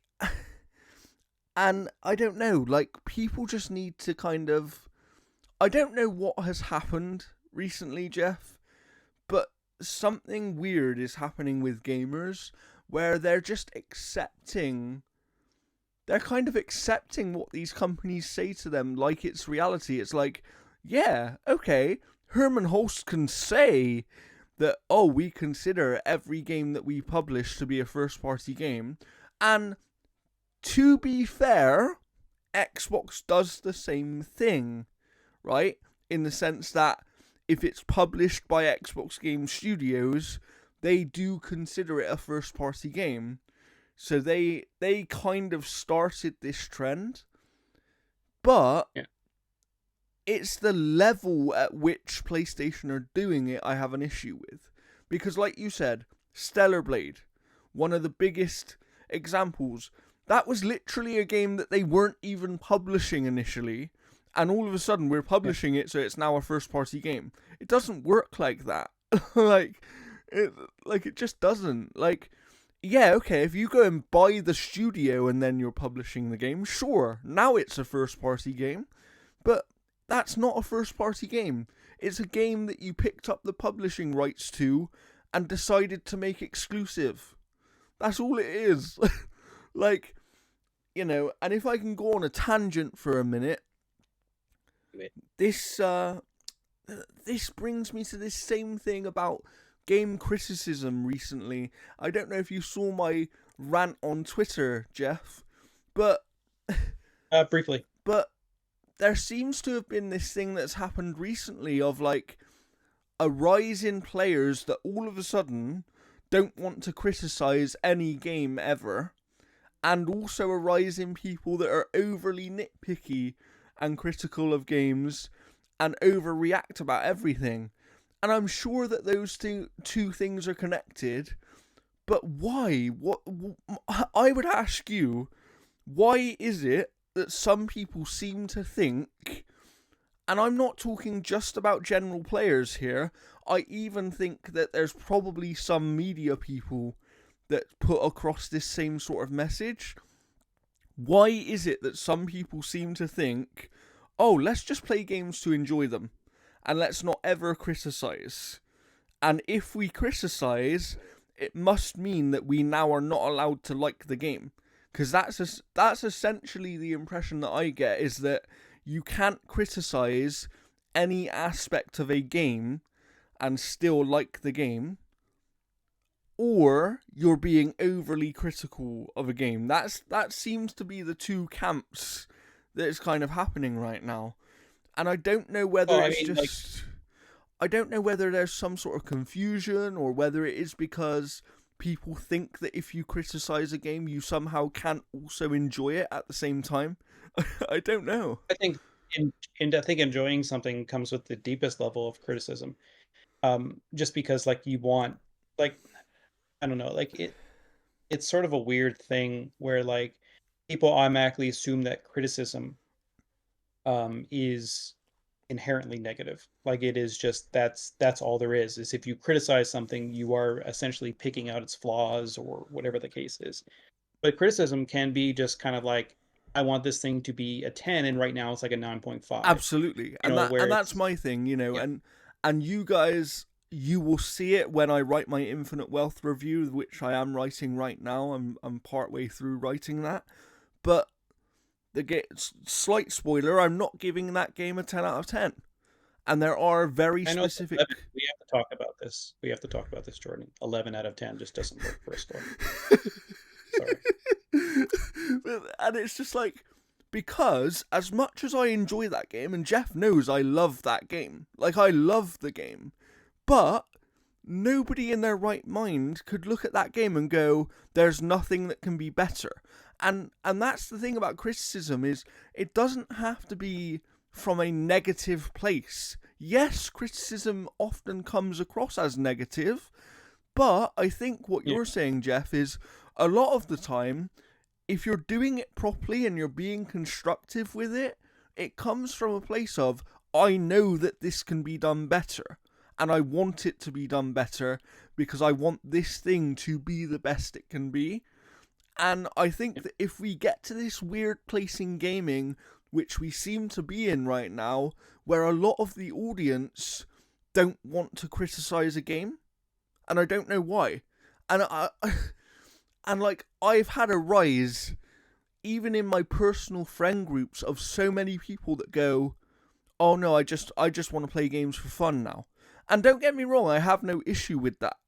and I don't know, like, people just need to kind of, I don't know what has happened recently, Jeff, but something weird is happening with gamers where they're just accepting, they're kind of accepting what these companies say to them like it's reality. It's like, yeah, okay, Herman Holst can say that, oh, we consider every game that we publish to be a first-party game. And to be fair, Xbox does the same thing, right? In the sense that if it's published by Xbox Game Studios, they do consider it a first-party game. So they kind of started this trend. But it's the level at which PlayStation are doing it I have an issue with. Because like you said, Stellar Blade, one of the biggest examples, that was literally a game that they weren't even publishing initially, and all of a sudden we're publishing it, so it's now a first-party game. It doesn't work like that. It just doesn't. Like, yeah, okay, if you go and buy the studio and then you're publishing the game, sure, now it's a first-party game. But that's not a first-party game. It's a game that you picked up the publishing rights to and decided to make exclusive. That's all it is. Like, you know, and if I can go on a tangent for a minute, this brings me to this same thing about game criticism recently. I don't know if you saw my rant on Twitter, Jeff, but briefly. But there seems to have been this thing that's happened recently of like a rise in players that all of a sudden don't want to criticize any game ever, and also a rise in people that are overly nitpicky and critical of games and overreact about everything. And I'm sure that those two things are connected, but why? What I would ask you, why is it that some people seem to think, and I'm not talking just about general players here, I even think that there's probably some media people that put across this same sort of message. Why is it that some people seem to think, oh, let's just play games to enjoy them, and let's not ever criticize? And if we criticize, it must mean that we now are not allowed to like the game. Because that's essentially the impression that I get, is that you can't criticize any aspect of a game and still like the game, or you're being overly critical of a game. That seems to be the two camps that is kind of happening right now. And I don't know whether I don't know whether there's some sort of confusion, or whether it is because people think that if you criticize a game, you somehow can't also enjoy it at the same time. I don't know. I think I think enjoying something comes with the deepest level of criticism. Just because like you want, like, I don't know, like it's sort of a weird thing where like people automatically assume that criticism is inherently negative. Like it is just that's all there is if you criticize something, you are essentially picking out its flaws or whatever the case is. But criticism can be just kind of like, I want this thing to be a 10 and right now it's like a 9.5. Absolutely. And that's my thing, you know, and you guys, you will see it when I write my Infinite Wealth review, which I am writing right now. I'm partway through writing that. But slight spoiler, I'm not giving that game a 10 out of 10. And there are very specific... We have to talk about this. We have to talk about this, Jordan. 11 out of 10 just doesn't work for a score. Sorry. And it's just like, because as much as I enjoy that game, and Jeff knows I love that game, like I love the game, but nobody in their right mind could look at that game and go, there's nothing that can be better. And that's the thing about criticism, is it doesn't have to be from a negative place. Yes, criticism often comes across as negative, but I think what Yeah. you're saying, Jeff, is a lot of the time, if you're doing it properly and you're being constructive with it, it comes from a place of, I know that this can be done better. And I want it to be done better because I want this thing to be the best it can be. And I think that if we get to this weird place in gaming, which we seem to be in right now, where a lot of the audience don't want to criticize a game, and I don't know why. And and like, I've had a rise even in my personal friend groups of so many people that go, "Oh no, I just want to play games for fun now." And don't get me wrong, I have no issue with that,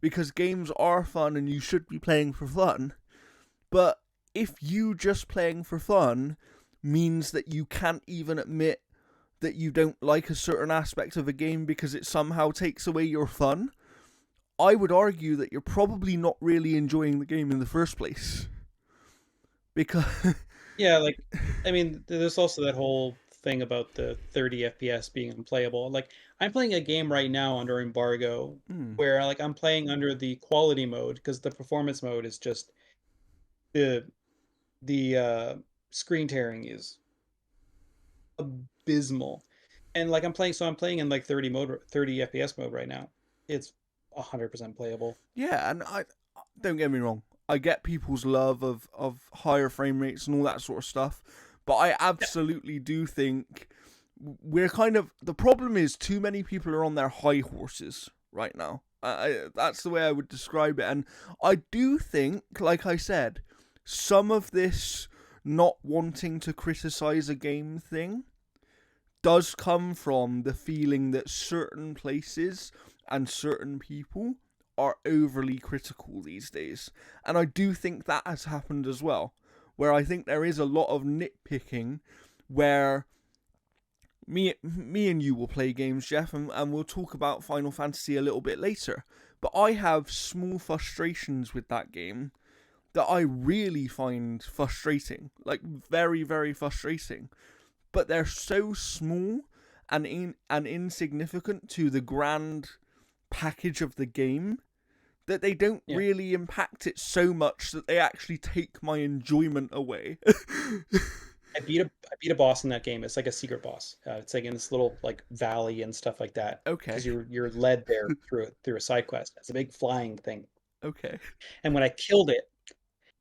because games are fun and you should be playing for fun. But if you just playing for fun means that you can't even admit that you don't like a certain aspect of a game because it somehow takes away your fun, I would argue that you're probably not really enjoying the game in the first place. Because Yeah, like I mean, there's also that whole thing about the 30 FPS being unplayable. Like I'm playing a game right now under embargo hmm, where like I'm playing under the quality mode because the performance mode is just the the screen tearing is abysmal. And like I'm playing in like 30 FPS mode right now. It's 100% playable. yeah, and I don't get me wrong, I get people's love of higher frame rates and all that sort of stuff, but I Yeah. absolutely do think we're kind of, the problem is too many people are on their high horses right now. That's the way I would describe it, and I do think, like I said, some of this not wanting to criticize a game thing does come from the feeling that certain places and certain people are overly critical these days. And I do think that has happened as well, where I think there is a lot of nitpicking where me and you will play games, Jeff, and we'll talk about Final Fantasy a little bit later. But I have small frustrations with that game that I really find frustrating, like very, very frustrating. But they're so small and insignificant to the grand package of the game that they don't Yeah. really impact it so much that they actually take my enjoyment away. I beat a boss in that game. It's like a secret boss. It's like in this little like valley and stuff like that Okay, because you're led there through a side quest. It's a big flying thing. okay. And when I killed it,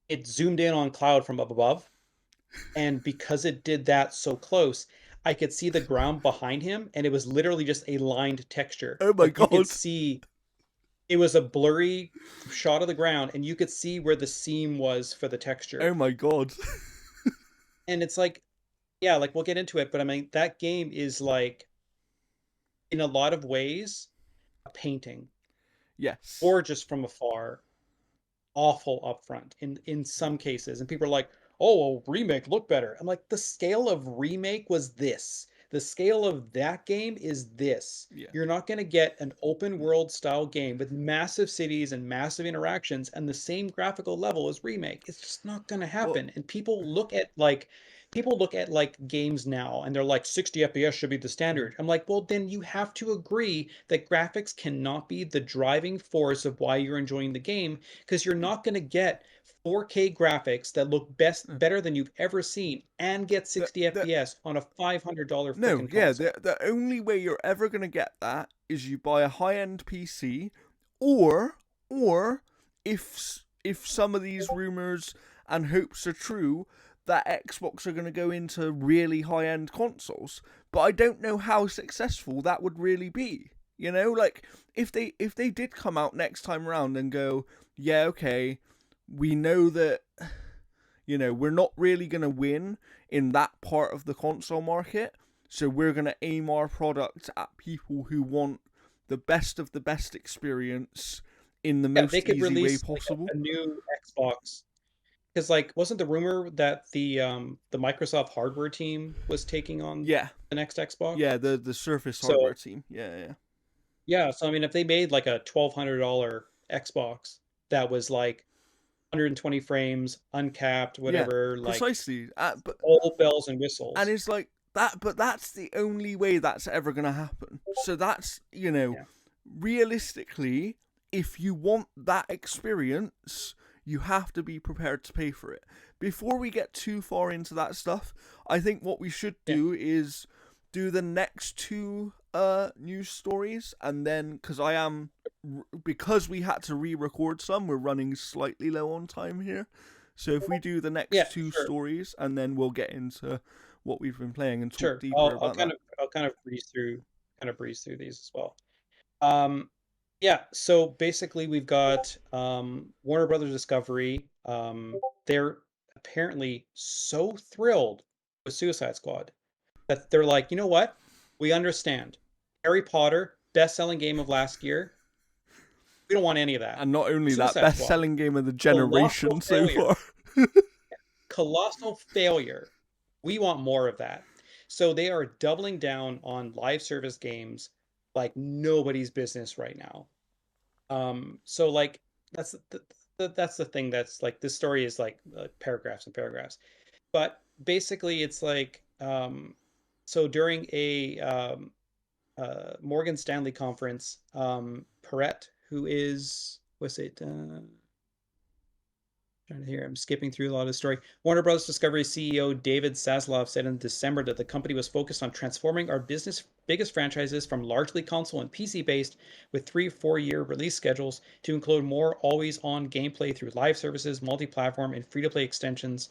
it zoomed in on Cloud from up above, and because it did that so close, I could see the ground behind him, and it was literally just a lined texture. Oh my Like you could god. see it was a blurry shot of the ground, and you could see where the seam was for the Oh texture. my god. And it's like, yeah, like we'll get into it, but I mean that game is like in a lot of ways a painting, Yes. gorgeous from afar, awful up front in some cases. And people are like, oh, a remake look better. I'm like, the scale of remake was this. The scale of that game is this. Yeah. You're not going to get an open world style game with massive cities and massive interactions and the same graphical level as remake. It's just not going to Well, happen. And people look at like games now and they're like 60 FPS should be the standard. I'm like, well, then you have to agree that graphics cannot be the driving force of why you're enjoying the game because you're not going to get 4K graphics that look better than you've ever seen and get the 60 the FPS on a $500 no, freaking yeah, console. the only way you're ever gonna get that is you buy a high end PC, or if some of these rumors and hopes are true, that Xbox are gonna go into really high end consoles. But I don't know how successful that would really be. You know, like if they did come out next time around and go, yeah, okay, we know that, you know, we're not really gonna win in that part of the console market, so we're going to aim our product at people who want the best of the best experience in the Yeah, they most could easy way release like possible. a new Xbox because like wasn't the rumor that the Microsoft hardware team was taking on Yeah, the next Xbox? yeah, the Surface hardware So team. Yeah, yeah. Yeah, so I mean, if they made like a $1,200 Xbox that was like 120 frames, uncapped, Yeah, whatever, like precisely. all bells and And whistles. it's like that, but that's the only way that's ever going to happen. So that's, Yeah, realistically, if you want that experience, you have to be prepared to pay for it. Before we get too far into that stuff, I think what we should yeah, do is do the next two news stories, and then because we had to re-record some, we're running slightly low on time here. So if we do the yeah, next two sure, stories, and then we'll get into what we've been playing and talk sure. deeper about that. I'll kind of breeze through these as well. Um, yeah, so basically we've got Warner Brothers Discovery. They're apparently so thrilled with Suicide Squad that they're like, you know what? We understand. Harry Potter, best-selling game of last year. We don't want any of that. And not only that, Suicide Squad, best-selling game of the colossal generation so failure. far. Colossal failure. We want more of that. So they are doubling down on live service games like nobody's business right now. So like that's that's the thing that's like this story is like paragraphs and paragraphs. But basically it's like so during a Morgan Stanley conference, Perret, who is what's it trying to hear. I'm skipping through a lot of the story. Warner Bros. Discovery CEO David Zaslav said in December that the company was focused on transforming our business biggest franchises from largely console and PC based with 3 4 year release schedules to include more always on gameplay through live services, multi platform, and free to play extensions,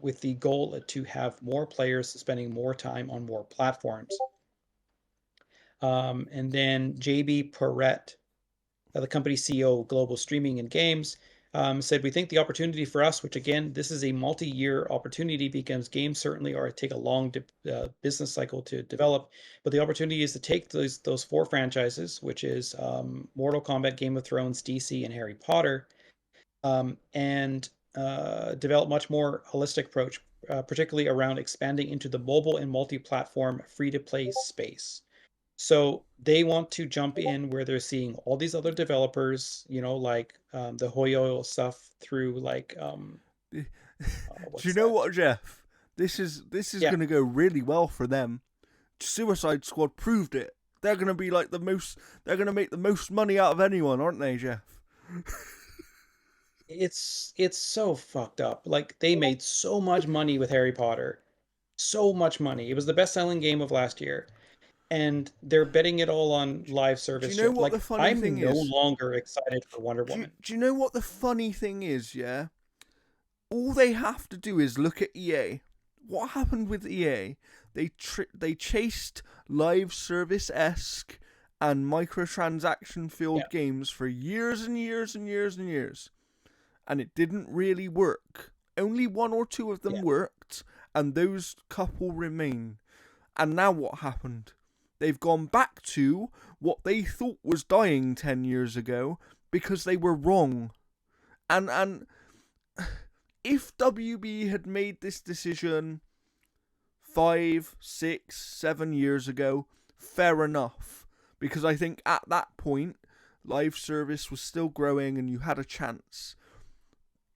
with the goal to have more players spending more time on more platforms. And then JB Perret, the company CEO of Global Streaming and Games, said, "We think the opportunity for us, which again, this is a multi-year opportunity because games certainly are take a long business cycle to develop, but the opportunity is to take those four franchises, which is Mortal Kombat, Game of Thrones, DC, and Harry Potter, and develop much more holistic approach, particularly around expanding into the mobile and multi-platform free-to-play space." So they want to jump in where they're seeing all these other developers, like the Hoyo stuff through like Do you what's know that? what, Jeff? This is Yeah, gonna go really well for them. Suicide Squad proved it. They're gonna be like the most. They're gonna make the most money out of anyone, aren't they, Jeff? it's so fucked up. Like they made so much money with Harry Potter, so much money. It was the best-selling game of last year, and they're betting it all on live Do service you know shit. what the Like funny thing I'm no is? longer excited for Wonder Do you, Woman. do you know what the funny thing is? Yeah, all they have to do is look at EA. What happened with EA? They chased live service esque and microtransaction Yeah, filled games for years and years and years and years, and it didn't really work. Only one or two of them yeah. worked, and those couple remain. And now what happened? They've gone back to what they thought was dying 10 years ago because they were wrong. And if WB had made this decision 5, 6, 7 years ago, fair enough. Because I think at that point, live service was still growing and you had a chance.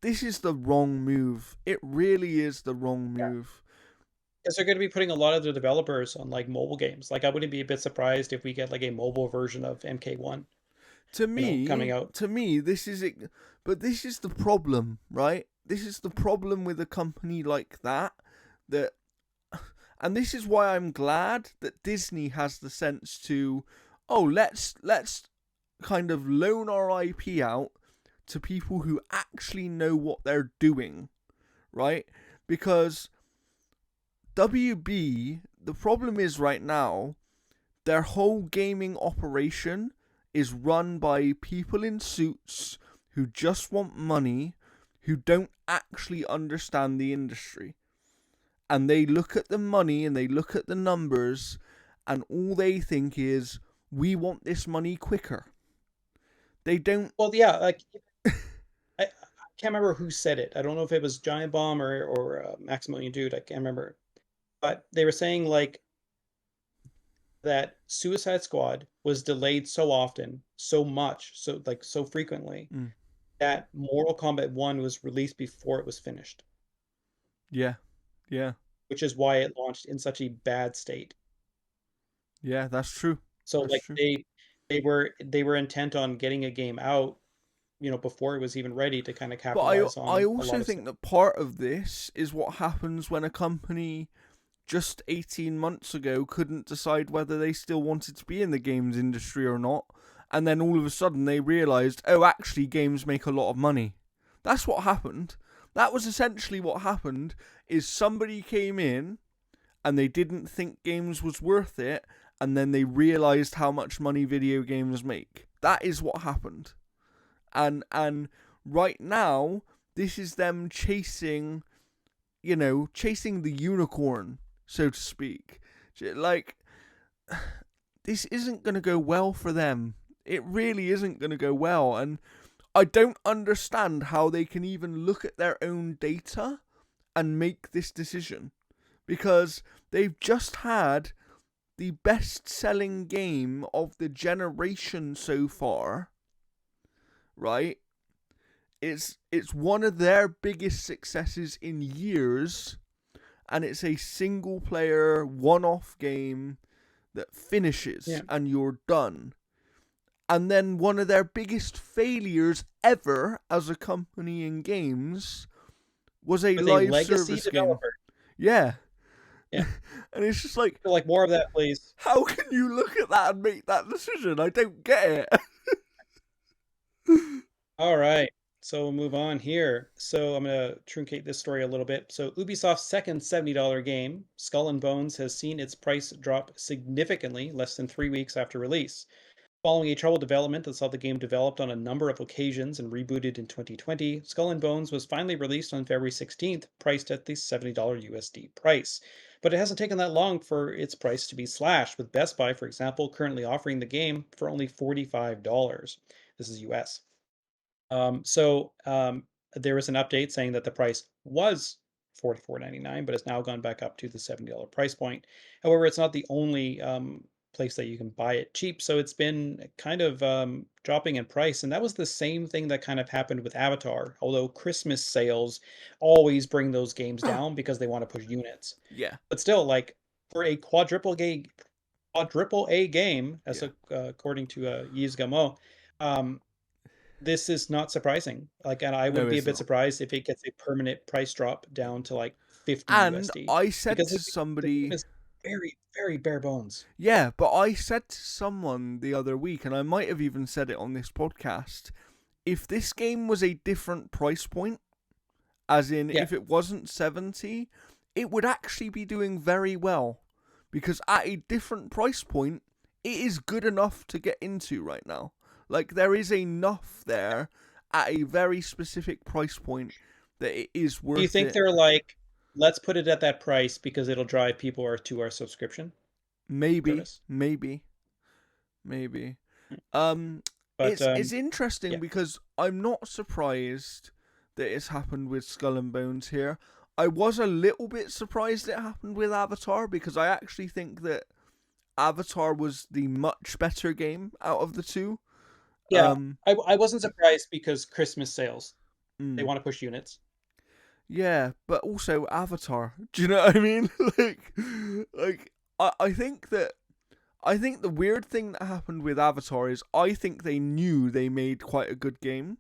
This is the wrong move. It really is the wrong move. Because they're going to be putting a lot of the developers on like mobile games. Like I wouldn't be a bit surprised if we get like a mobile version of MK1, To coming me, out. to me, this is it. But this is the problem, right? This is the problem with a company like that. That, and this is why I'm glad that Disney has the sense to, oh, let's kind of loan our IP out to people who actually know what they're doing, right? Because WB, the problem is right now, their whole gaming operation is run by people in suits who just want money, who don't actually understand the industry. And they look at the money and they look at the numbers, and all they think is, we want this money quicker. They don't. Well, yeah, like I can't remember who said it. I don't know if it was Giant Bomb or Maximilian Dude. I can't remember, but they were saying like that Suicide Squad was delayed so often, so much, so frequently, Mm. that Mortal Kombat 1 was released before it was finished, Yeah. Yeah. which is why it launched in such a bad state. Yeah, that's true. So That's like true. they were intent on getting a game out, before it was even ready to kind of But I capitalize I on a also lot of think stuff. that part of this is what happens when a company just 18 months ago couldn't decide whether they still wanted to be in the games industry or not, and then all of a sudden they realized, oh, actually games make a lot of money. That's what happened. That was essentially what happened, is somebody came in and they didn't think games was worth it, and then they realized how much money video games make. That is what happened. And right now this is them chasing, chasing the unicorn, so to speak. Like, this isn't going to go well for them. It really isn't going to go well. And I don't understand how they can even look at their own data and make this decision. Because they've just had the best selling game of the generation so far, right? It's one of their biggest successes in years, and it's a single player one-off game that finishes Yeah. and you're done. And then one of their biggest failures ever as a company in games was a With a live legacy service game. developer. Yeah. Yeah. And it's just like, Like more of that, please. how can you look at that and make that decision? I don't get it. All right. So we'll move on here. So I'm going to truncate this story a little bit. So Ubisoft's second $70 game, Skull and Bones, has seen its price drop significantly less than 3 weeks after release. Following a troubled development that saw the game developed on a number of occasions and rebooted in 2020, Skull and Bones was finally released on February 16th, priced at the $70 USD price. But it hasn't taken that long for its price to be slashed, with Best Buy, for example, currently offering the game for only $45. This is US. There was an update saying that the price was $44.99, but it's now gone back up to the $70 price point. However, it's not the only place that you can buy it cheap, so it's been kind of dropping in price. And that was the same thing that kind of happened with Avatar, although Christmas sales always bring those games down because they want to push units. Yeah. But still, like for a quadruple A game, as Yeah. according to Yves Gamot, um, this is not surprising. Like, and I No, wouldn't be a it's bit not. surprised if it gets a permanent price drop down to like 50 And USD I said because to the game somebody, is very, very bare bones. yeah, but I said to someone the other week, and I might have even said it on this podcast, if this game was a different price point, as in Yeah. if it wasn't 70, it would actually be doing very well. Because at a different price point, it is good enough to get into right now. Like, there is enough there at a very specific price point that it is Do you worth think it. they're like, let's put it at that price because it'll drive people to our subscription Maybe, service? maybe, maybe. Mm. Um, But it's interesting yeah, because I'm not surprised that it's happened with Skull and Bones here. I was a little bit surprised it happened with Avatar because I actually think that Avatar was the much better game out of the two. yeah. I wasn't surprised because Christmas sales, they Mm, want to push units. yeah, but also Avatar. Do you know what I mean? like I think the weird thing that happened with Avatar is I think they knew they made quite a good game,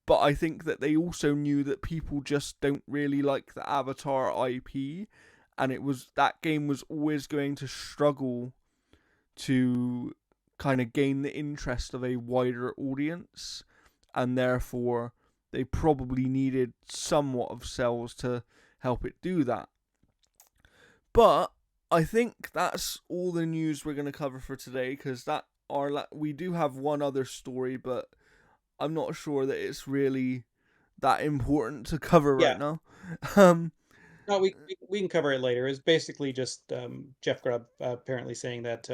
but I think that they also knew that people just don't really like the Avatar IP, and that game was always going to struggle to kind of gain the interest of a wider audience, and therefore they probably needed somewhat of sales to help it do that. But I think that's all the news we're going to cover for today, because we do have one other story, but I'm not sure that it's really that important to cover right Yeah. now. Um, No, we can cover it later. It's basically just Jeff Grubb apparently saying that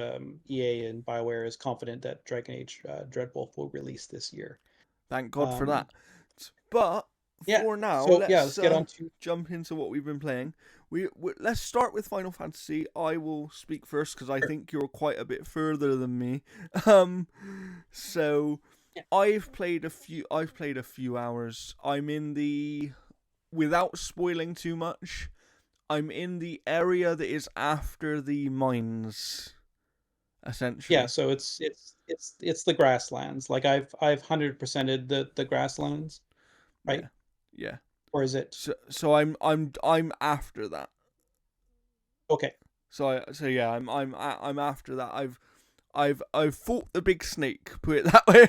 EA and BioWare is confident that Dragon Age Dreadwolf will release this year. Thank God for Um, that. But yeah. for now, So yeah, let's let's get on to jump into what we've been playing. let's start with Final Fantasy. I will speak first because I Sure. think you're quite a bit further than me. Um, so Yeah. I've played a few hours. I'm in the without spoiling too much. I'm in the area that is after the mines, Yeah, essentially. so it's the grasslands. Like I've 100%ed the grasslands, Yeah, right? yeah. Or is it So I'm after that. okay? So yeah, I'm after that. I've fought the big snake. Put it that way.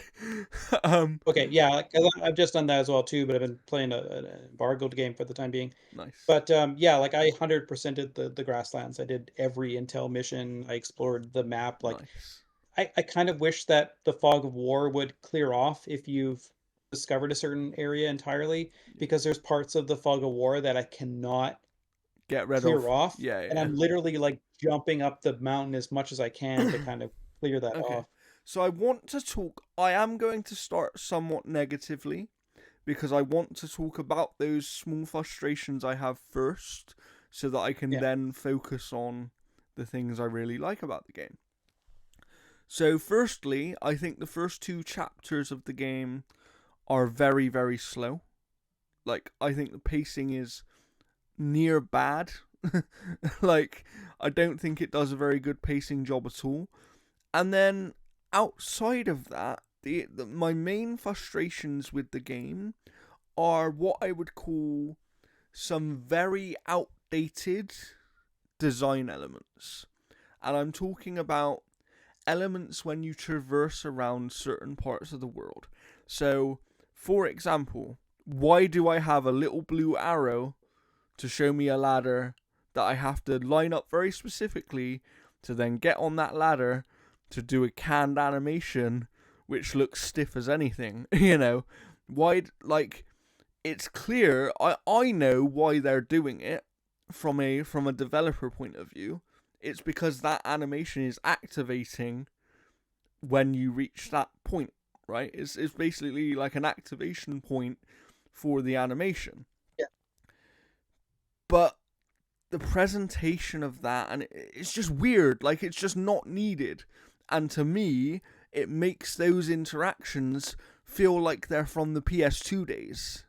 um, Okay, yeah, 'cause I've just done that as well too, but I've been playing an embargoed game for the time being. nice, But yeah, like I 100%ed the grasslands. I did every intel mission. I explored the map. Like nice. I kind of wish that the fog of war would clear off if you've discovered a certain area entirely, Yeah. because there's parts of the fog of war that I cannot Get rid clear of. off, Yeah, and yeah. I'm literally like jumping up the mountain as much as I can to kind of clear that Okay. off. So I want to talk. I am going to start somewhat negatively because I want to talk about those small frustrations I have first, so that I can Yeah, then focus on the things I really like about the game. So, firstly, I think the first two chapters of the game are very, very slow. Like, I think the pacing is near bad. Like, I don't think it does a very good pacing job at all. And then outside of that, my main frustrations with the game are what I would call some very outdated design elements. And I'm talking about elements when you traverse around certain parts of the world. So, for example, why do I have a little blue arrow to show me a ladder that I have to line up very specifically to then get on that ladder to do a canned animation which looks stiff as anything? Why, like, it's clear, I know why they're doing it from a developer point of view. It's because that animation is activating when you reach that point, right? It's basically like an activation point for the animation. yeah, But the presentation of that, and it's just weird, like it's just not needed. And to me, it makes those interactions feel like they're from the PS2 days,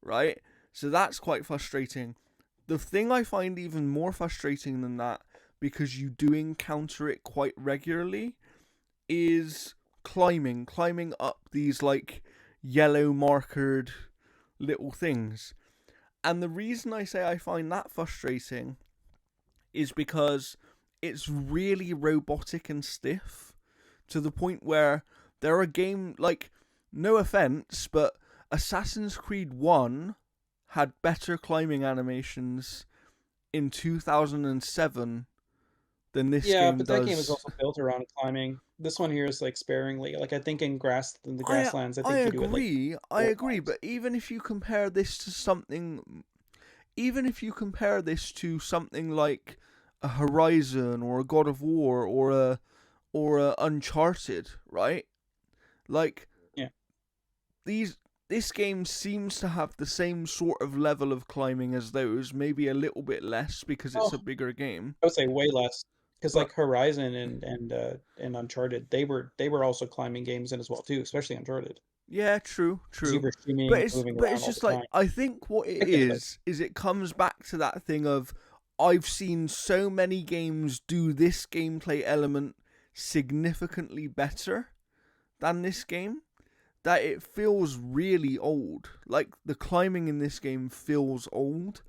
right? So that's quite frustrating. The thing I find even more frustrating than that, because you do encounter it quite regularly, is climbing up these like yellow markered little things. And the reason I say I find that frustrating is because it's really robotic and stiff to the point where there are like, no offense, but Assassin's Creed 1 had better climbing animations in 2007 than this yeah. game But that game is does. also built around climbing. This one here is like sparingly. Like I think in the I grasslands, I I think you do it like agree, I 4 agree, times. but even if you compare this to something like a Horizon or a God of War or a Uncharted, right? Like, Yeah. these this game seems to have the same sort of level of climbing as those, maybe a little bit less because it's Oh, a bigger game. I would say way less, because But like Horizon and Uncharted, they were also climbing games in as well too, especially Uncharted, yeah, true, because you true. were But streaming and it's moving but around it's all the just like, time. I think what it I get it. is it comes back to that thing of, I've seen so many games do this gameplay element significantly better than this game that it feels really old. Like, the climbing in this game feels old,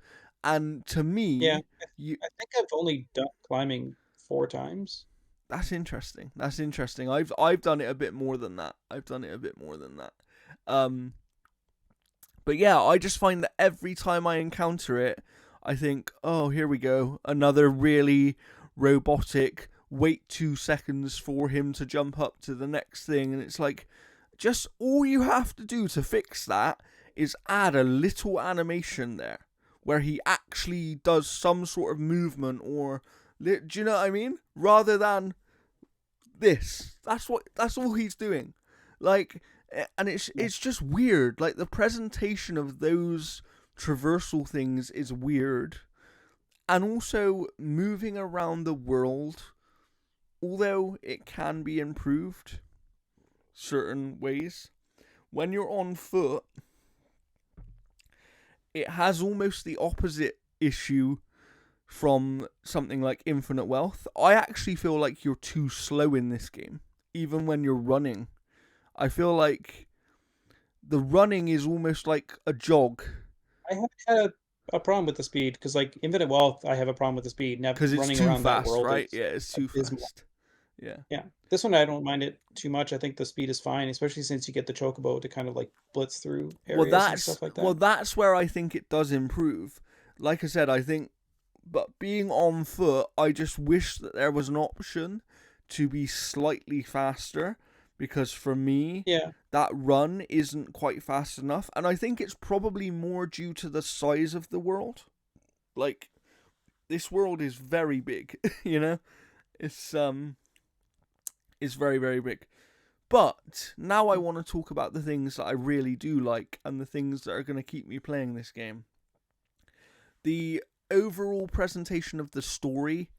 and to Yeah, me, you I think I've only done climbing 4 times. that's interesting. That's interesting. I've done it a bit more than that. I've done it a bit more than that. Um, but yeah, I just find that every time I encounter it, I think, oh, here we go, another really robotic. Wait 2 seconds for him to jump up to the next thing, and it's like, just all you have to do to fix that is add a little animation there where he actually does some sort of movement, or do you know what I mean? Rather than this. That's all he's doing. Like, and it's Yeah. it's just weird. Like, the presentation of those traversal things is weird. And also moving around the world, although it can be improved certain ways, when you're on foot, it has almost the opposite issue from something like Infinite Wealth. I actually feel like you're too slow in this game, even when you're running. I feel like the running is almost like a jog I haven't had a problem with the speed because, like, Infinite Wealth, I have a problem with the speed. Now, because it's running too around that fast, world right? is Yeah, it's too abysmal. fast. Yeah. Yeah, this one I don't mind it too much. I think the speed is fine, especially since you get the chocobo to kind of like blitz through areas and stuff like that. That's where I think it does improve. Like I said, I think, but being on foot, I just wish that there was an option to be slightly faster, because for me, Yeah, that run isn't quite fast enough, and I think it's probably more due to the size of the world. Like, this world is very big, you know. It's it's very very big. But now I want to talk about the things that I really do like and the things that are going to keep me playing this game. The overall presentation of the story,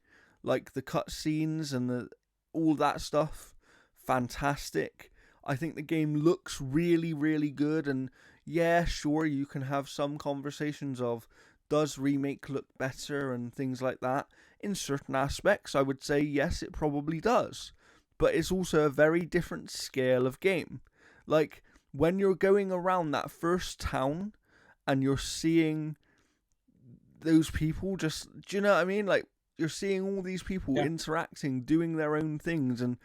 like the cutscenes and the all that stuff, fantastic. I think the game looks really, really good, and yeah, sure, you can have some conversations of does remake look better and things like that. In certain aspects, I would say yes, it probably does, but it's also a very different scale of game. Like when you're going around that first town and you're seeing those people just, do you know what I mean? Like you're seeing all these people yeah. interacting, doing their own things and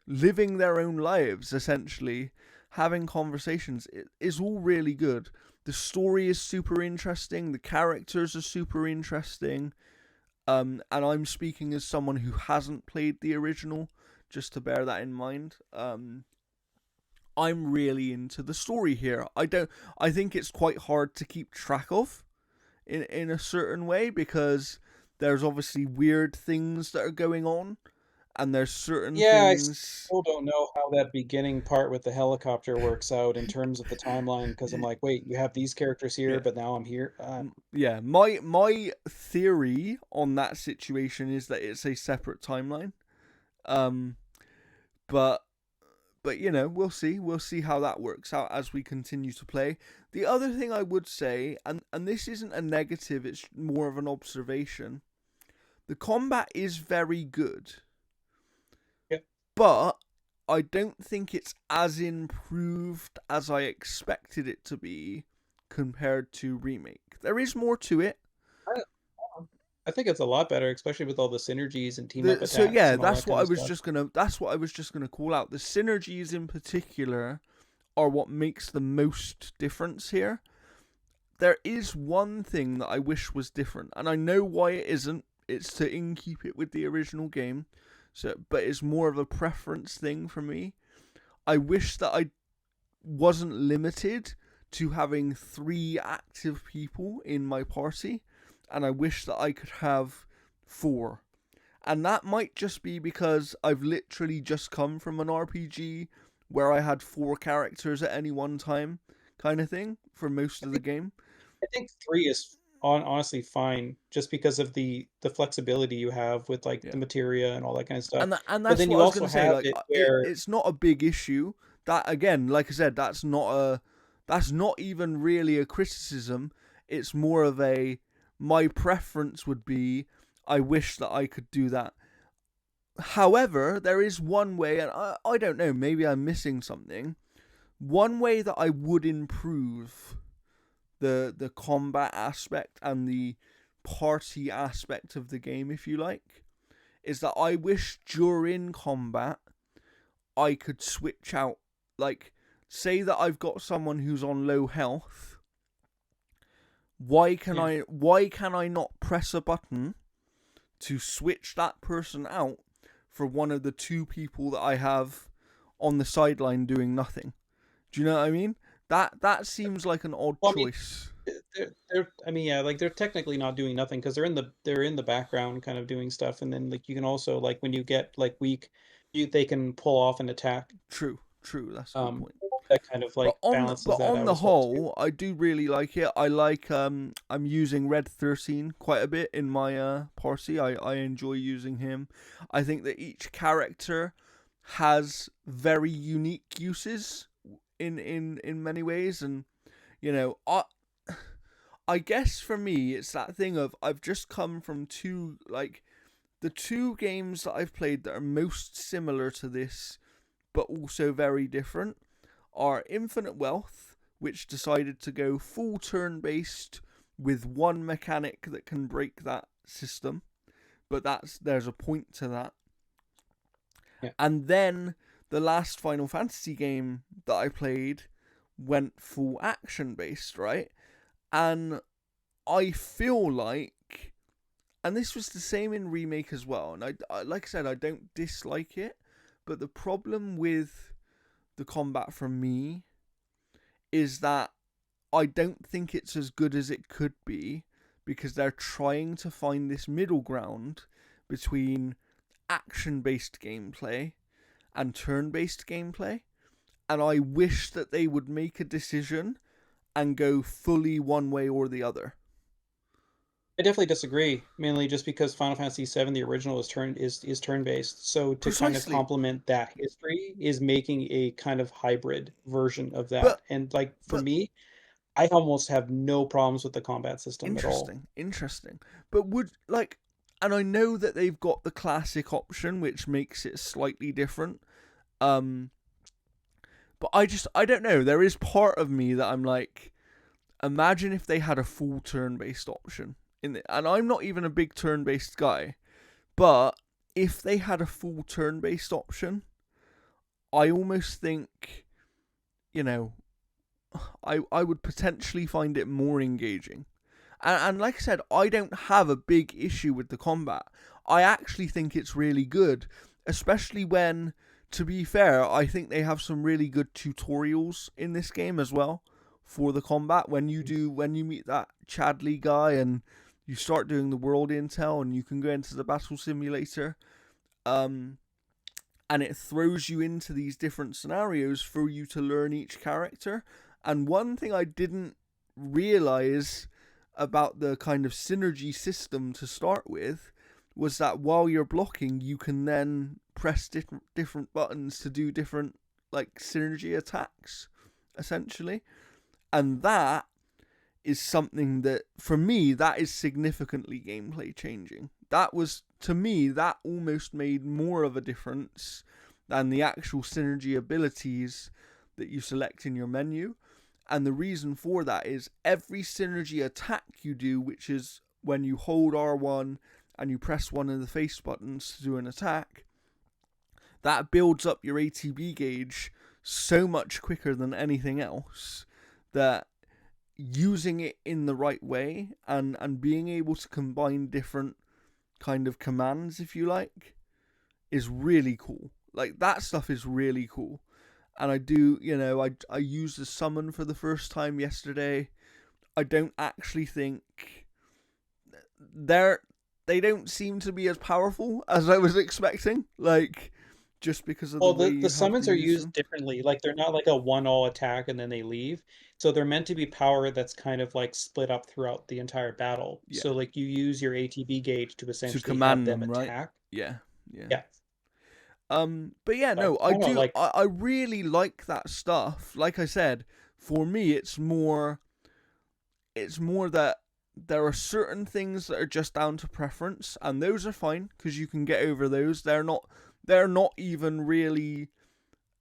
living their own lives, essentially having conversations. It is all really good. The story is super interesting, the characters are super interesting. And I'm speaking as someone who hasn't played the original, just to bear that in mind. I'm really into the story here. I think it's quite hard to keep track of in a certain way, because there's obviously weird things that are going on, and there's certain Yeah, I things. still don't know how that beginning part with the helicopter works out in terms of the timeline because I'm like, wait, you have these characters here, Yeah. but now I'm here. Yeah, my theory on that situation is that it's a separate timeline. Um, but you know, we'll see. We'll see how that works out as we continue to play. The other thing I would say, and this isn't a negative, it's more of an observation. The combat is very good, Yeah, but I don't think it's as improved as I expected it to be compared to remake. There is more to it. I, I think it's a lot better, especially with all the synergies and team up So attacks yeah, and all that kind of stuff. that's what I was just gonna call out. The synergies in particular are what makes the most difference here. There is one thing that I wish was different, and I know why it isn't. It's to keep it with the original game. So, but it's more of a preference thing for me. I wish that I wasn't limited to having 3 active people in my party, and I wish that I could have 4. And that might just be because I've literally just come from an RPG where I had 4 characters at any one time, kind of thing, for most of the game. I think three is honestly fine, just because of the flexibility you have with like the Yeah. materia and all that kind of stuff. And But that's then what you I was also gonna say. have Like it where it's not a big issue. That again, like I said, that's not even really a criticism. It's more of a my preference would be I wish that I could do that. However, there is one way, and I don't know, maybe I'm missing something. One way that I would improve the combat aspect and the party aspect of the game, if you like, is that I wish during combat I could switch out. Like, say that I've got someone who's on low health. yeah. Why can I not press a button to switch that person out for one of the 2 people that I have on the sideline doing nothing? Do you know what I mean? That seems like an odd Well, I mean, choice. they're I mean, yeah, like they're technically not doing nothing because they're in the background kind of doing stuff, and then like you can also like when you get like weak, they can pull off an attack. True, that's a good Um, point. that kind of like But balances that on out the as well too. whole, I do really like it. I like I'm using Red 13 quite a bit in my party. I enjoy using him. I think that each character has very unique uses in many ways, and you know, I guess for me it's that thing of I've just come from two, like, the two games that I've played that are most similar to this but also very different are Infinite Wealth, which decided to go full turn based with one mechanic that can break that system, but there's a point to that. Yeah. And then the last Final Fantasy game that I played went full action based, right? And I feel like, and this was the same in remake as well. And like I said, I don't dislike it, but the problem with the combat for me is that I don't think it's as good as it could be because they're trying to find this middle ground between action based gameplay and turn based gameplay. And I wish that they would make a decision and go fully one way or the other. I definitely disagree, mainly just because Final Fantasy VII, the original, is turn based. So to kind of Precisely. complement that history is making a kind of hybrid version of But that. And like for but me, I almost have no problems with the combat system at all. interesting. But would like, and I know that they've got the classic option, which makes it slightly different. Um, but I don't know. There is part of me that I'm like, imagine if they had a full turn-based option and I'm not even a big turn-based guy, but if they had a full turn-based option, I almost think, you know, I would potentially find it more engaging. And like I said, I don't have a big issue with the combat. I actually think it's really good, especially when, to be fair, I think they have some really good tutorials in this game as well for the combat. When you meet that Chadley guy and you start doing the world intel and you can go into the battle simulator, um, and it throws you into these different scenarios for you to learn each character. And one thing I didn't realize about the kind of synergy system to start with was that while you're blocking, you can then press different buttons to do different like synergy attacks, essentially. And that is something that, for me, that is significantly gameplay changing. That was, to me, that almost made more of a difference than the actual synergy abilities that you select in your menu. And the reason for that is every synergy attack you do, which is when you hold R1 and you press one of the face buttons to do an attack, that builds up your ATB gauge so much quicker than anything else that using it in the right way and being able to combine different kind of commands, if you like, is really cool. Like, that stuff is really cool. And I do, I used the summon for the first time yesterday. I don't actually think they're they don't seem to be as powerful as I was expecting. Like, just because of the Well, way the you have to summons are use used them. differently. Like they're not like a one-all attack and then they leave. So they're meant to be power that's kind of like split up throughout the entire battle. So Yeah, like you use your ATB gauge to to essentially have command them them, right? attack. Yeah, yeah. Yeah. But yeah, So no, I I don't know, do. like I really like that stuff. Like I said, for me, it's more that there are certain things that are just down to preference, and those are fine because you can get over those. They're not even really,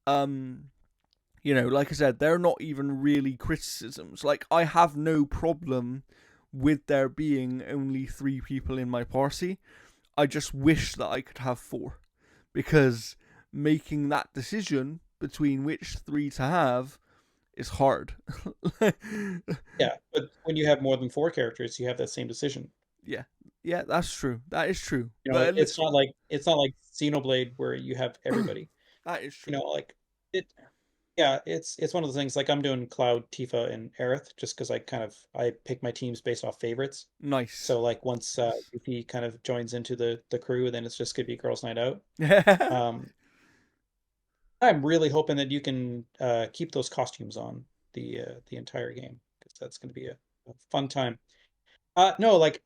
um, like I said, they're not even really criticisms. Like, I have no problem with there being only 3 people in my party. I just wish that I could have 4, because making that decision between which 3 to have is hard. yeah, but when you have more than 4 characters, you have that same decision. Yeah, yeah, that's true. That is true. You know, But it's not like Xenoblade where you have everybody. that is You true. know, like it yeah, it's one of the things like I'm doing Cloud, Tifa, and Aerith just because I pick my teams based off favorites. Nice. So like once Nice. Yuffie kind of joins into the crew, then it's just gonna be girls' night out. Yeah. Um, I'm really hoping that you can keep those costumes on the entire game because that's going to be a fun time. No, like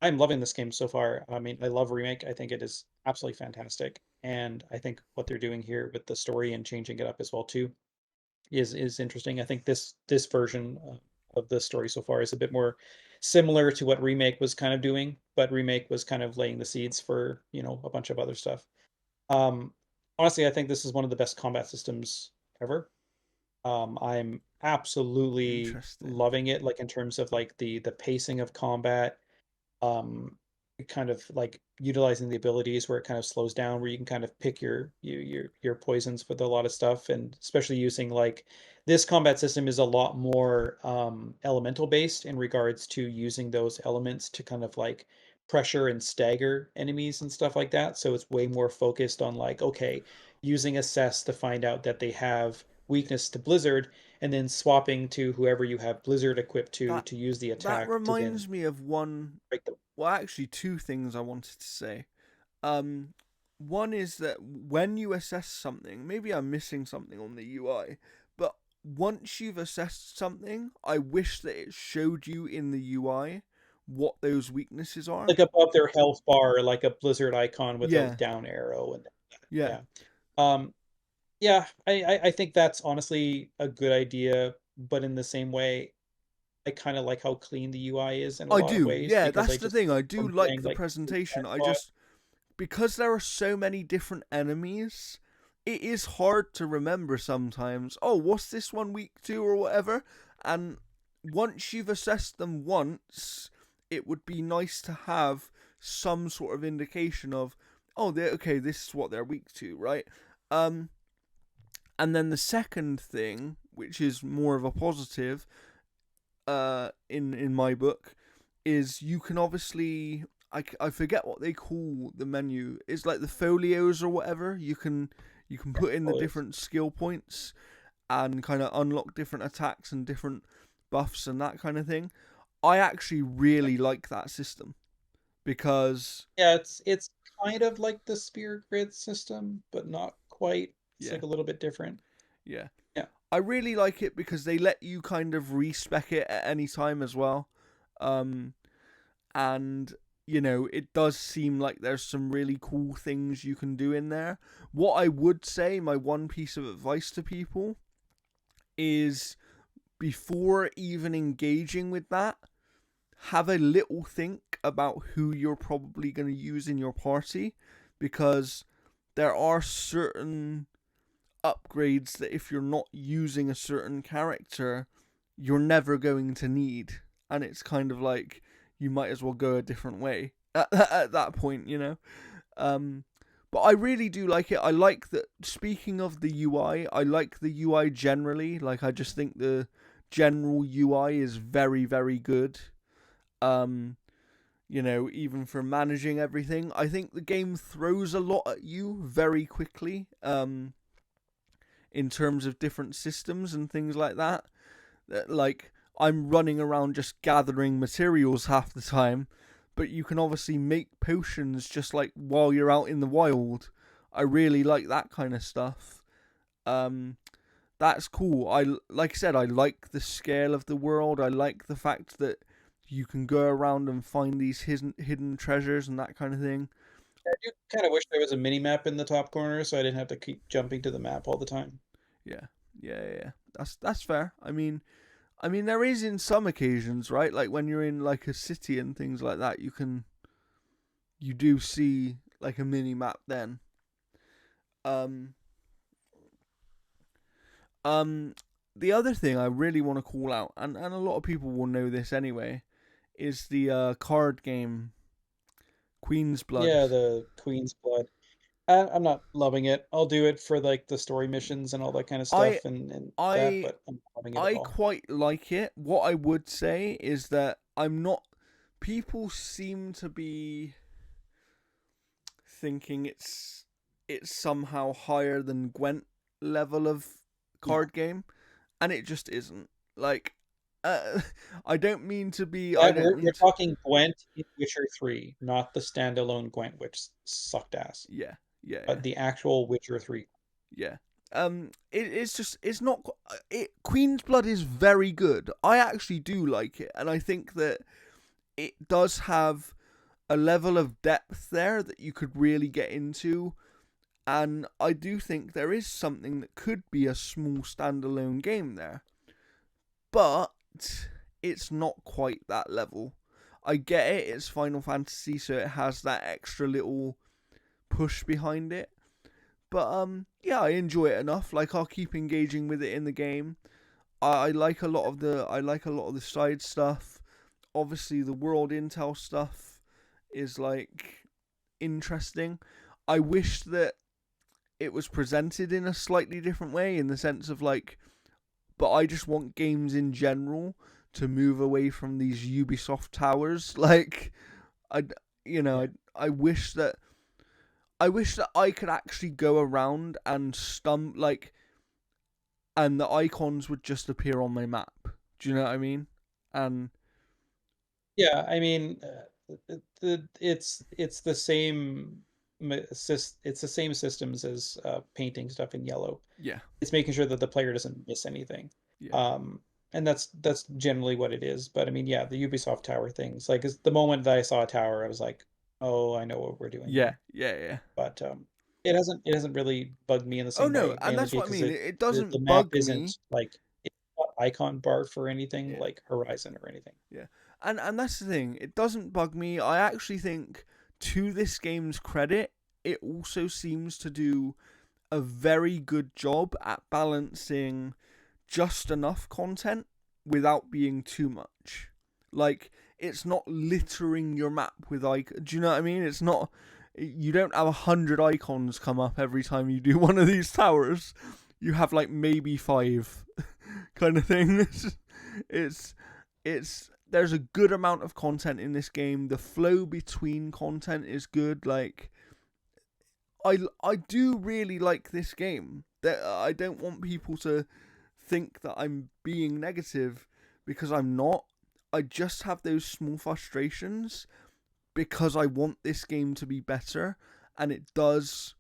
I'm loving this game so far. I mean, I love Remake. I think it is absolutely fantastic, and I think what they're doing here with the story and changing it up as well too is interesting. I think this version of the story so far is a bit more similar to what Remake was kind of doing, but Remake was kind of laying the seeds for, a bunch of other stuff. Um, Honestly, I think this is one of the best combat systems ever. I'm absolutely Interesting. loving it, like in terms of like the pacing of combat, um kind of like utilizing the abilities where it kind of slows down, where you can kind of pick your poisons with a lot of stuff, and especially using like this combat system is a lot more elemental based in regards to using those elements to kind of like pressure and stagger enemies and stuff like that. So it's way more focused on like, okay, using assess to find out that they have weakness to blizzard, and then swapping to whoever you have blizzard equipped That to use the that attack to then reminds me of one. break them. Well, actually, two things I wanted to say. Um, One is that when you assess something, maybe I'm missing something on the UI, but once you've assessed something, I wish that it showed you in the UI what those weaknesses are. Like above their health bar, like a blizzard icon with a Yeah, down arrow, and yeah. yeah. Um, yeah, I think that's honestly a good idea, but in the same way, I kind of like how clean the UI is in a I lot of do. ways Yeah, because that's I the just thing. I do from like playing the like presentation. I Xbox. just because there are so many different enemies, it is hard to remember sometimes. Oh, what's this one weak to or whatever? And once you've assessed them once, it would be nice to have some sort of indication of, oh, they're okay. This is what they're weak to, right? Um, and then the second thing, which is more of a positive, in my book, is you can obviously I forget what they call the menu. It's like the folios or whatever. You can put in the Portfolios. different skill points and kind of unlock different attacks and different buffs and that kind of thing. I actually Yeah, really like that system because yeah, it's kind of like the Spear Grid system, but not quite. It's yeah, like a little bit different. yeah. Yeah, I really like it because they let you kind of respec it at any time as well. Um and it does seem like there's some really cool things you can do in there. What I would say, my one piece of advice to people is, before even engaging with that, have a little think about who you're probably going to use in your party, because there are certain upgrades that if you're not using a certain character, you're never going to need. And it's kind of like you might as well go a different way at that point. Um, but I really do like it. I like that. Speaking of the UI, I like the UI generally. Like, I just think the general UI is very, very good. Um, even for managing everything, I think the game throws a lot at you very quickly. In terms of different systems and things like that. Like, I'm running around just gathering materials half the time, but you can obviously make potions just like while you're out in the wild. I really like that kind of stuff. Um, that's cool. Like I said, I like the scale of the world. I like the fact that you can go around and find these hidden treasures and that kind of thing. I do kind of wish there was a mini map in the top corner so I didn't have to keep jumping to the map all the time. Yeah, yeah. That's fair. I mean, there is in some occasions, right? Like when you're in like a city and things like that, you do see like a mini map then. Um, um, the other thing I really want to call out, and a lot of people will know this anyway, is the card game Queen's Blood. Yeah, the Queen's Blood. I'm not loving it. I'll do it for like the story missions and all that kind of I stuff and that, I but I'm not loving it at I all. quite like it. What I would say is that I'm not. People seem to be thinking it's somehow higher than Gwent level of No. card game, and it just isn't. Like, uh, I don't mean to be. I Yeah, don't we're mean to. talking Gwent in Witcher 3, not the standalone Gwent, which sucked ass. Yeah, yeah, yeah, But the actual Witcher 3. Yeah. It's not. Queen's Blood is very good. I actually do like it, and I think that it does have a level of depth there that you could really get into. And I do think there is something that could be a small standalone game there. But it's not quite that level. I get it, it's Final Fantasy, so it has that extra little push behind it. But yeah, I enjoy it enough. Like, I'll keep engaging with it in the game. I like a lot of the side stuff. Obviously, the world intel stuff is like interesting. I wish that it was presented in a slightly different way, in the sense of like, but I just want games in general to move away from these Ubisoft towers. Like, I, you know, Yeah. I wish that I could actually go around and like, and the icons would just appear on my map. Do you know what I mean? And Yeah, I mean, it's the same it's the same systems as painting stuff in yellow. yeah, It's making sure that the player doesn't miss anything. yeah, Um, and that's generally what it is. But I mean, yeah, the Ubisoft tower things. Like, the moment that I saw a tower, I was like, oh, I know what we're doing yeah, here. yeah, yeah. But it hasn't really bugged me in the Oh same no, way, and mainly that's what I because mean. It the doesn't map bug me. isn't like, it's not icon bar for anything Yeah, like Horizon or anything. yeah, and that's the thing. It doesn't bug me. I actually think, to this game's credit, it also seems to do a very good job at balancing just enough content without being too much. Like, it's not littering your map with icons. Do you know what I mean? It's not. You don't have 100 icons come up every time you do one of these towers. You have like maybe 5, kind of thing. It's there's a good amount of content in this game. The flow between content is good. Like, I do really like this game. That I don't want people to think that I'm being negative, because I'm not. I just have those small frustrations because I want this game to be better, and it does.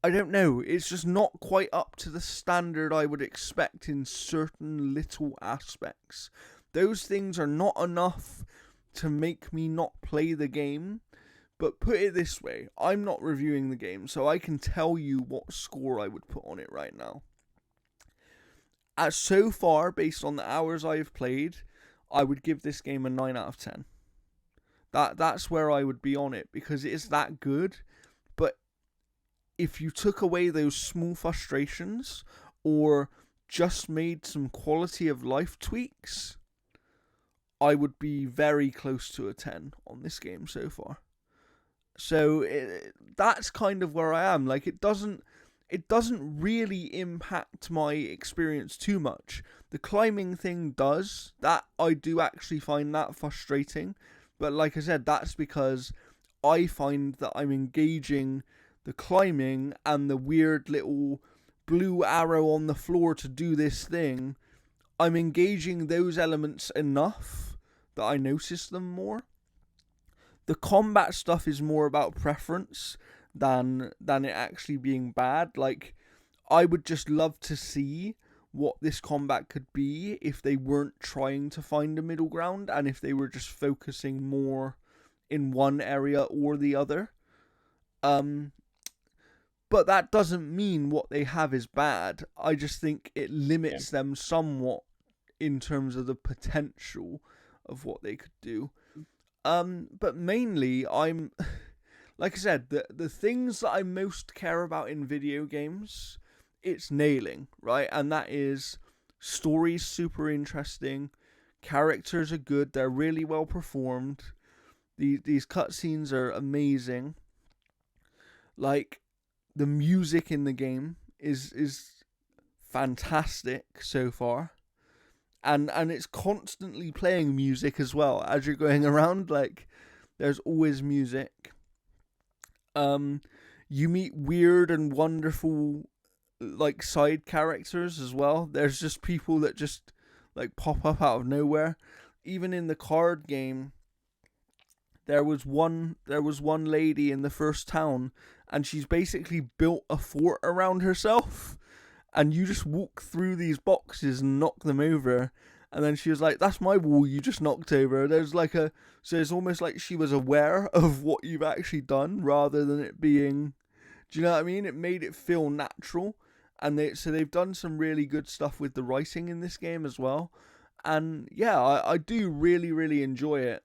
I don't know. It's just not quite up to the standard I would expect in certain little aspects. Those things are not enough to make me not play the game. But put it this way, I'm not reviewing the game, so I can tell you what score I would put on it right now. As so far, based on the hours I have played, I would give this game a 9 out of 10. That's where I would be on it, because it is that good. But if you took away those small frustrations, or just made some quality of life tweaks, I would be very close to a 10 on this game so far. So that's kind of where I am. Like, it doesn't really impact my experience too much. The climbing thing does. That I do actually find that frustrating. But like I said, that's because I find that I'm engaging the climbing and the weird little blue arrow on the floor to do this thing. I'm engaging those elements enough that I notice them more. The combat stuff is more about preference than it actually being bad. Like, I would just love to see what this combat could be if they weren't trying to find a middle ground, and if they were just focusing more in one area or the other. Um, but that doesn't mean what they have is bad. I just think it Yeah. limits them somewhat in terms of the potential of what they could do. But mainly, I'm like I said, the things that I most care about in video games, it's nailing, right? And that is, story's super interesting, characters are good, they're really well performed, these cutscenes are amazing. Like, the music in the game is fantastic so far. And it's constantly playing music as well as you're going around. Like, there's always music. Um, you meet weird and wonderful, like, side characters as well. There's just people that just like pop up out of nowhere. Even in the card game, there was one lady in the first town, and she's basically built a fort around herself, and you just walk through these boxes and knock them over. And then she was like, "That's my wall you just knocked over." There's like a so it's almost like she was aware of what you've actually done rather than it being. Do you know what I mean? It made it feel natural, and they've done some really good stuff with the writing in this game as well. And yeah, I do really enjoy it.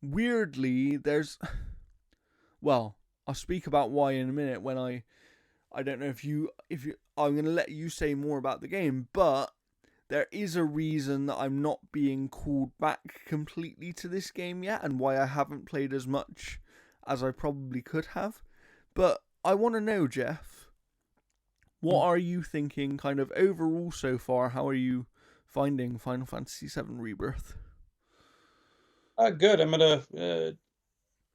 Weirdly, there's well, I'll speak about why in a minute when I don't know if you I'm going to let you say more about the game, but there is a reason that I'm not being called back completely to this game yet and why I haven't played as much as I probably could have. But I want to know, Jeff, what are you thinking kind of overall so far? How are you finding Final Fantasy VII Rebirth? Good. I'm gonna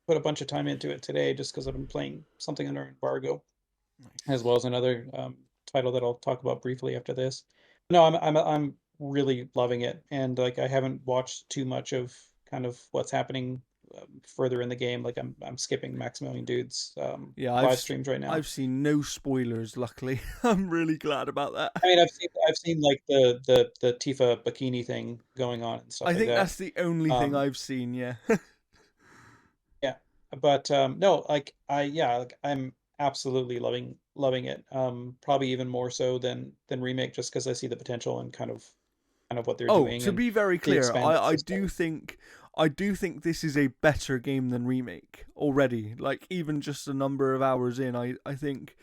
put a bunch of time into it today just because I've been playing something under embargo, as Nice. well as another title that I'll talk about briefly after this. No, I'm really loving it, and like I haven't watched too much of kind of what's happening further in the game. Like I'm skipping Maximilian Dude's Yeah, live streams right now. I've seen no spoilers. Luckily, I'm really glad about that. I mean, I've seen like the Tifa bikini thing going on and stuff I like think that. that's the only thing Um, I've seen. Yeah. yeah, but no, like like I'm absolutely loving it. Probably even more so than remake, just because I see the potential and kind of what they're Oh, doing to and be very the clear, expanded I system. do think this is a better game than remake already. Like even just a number of hours in, I think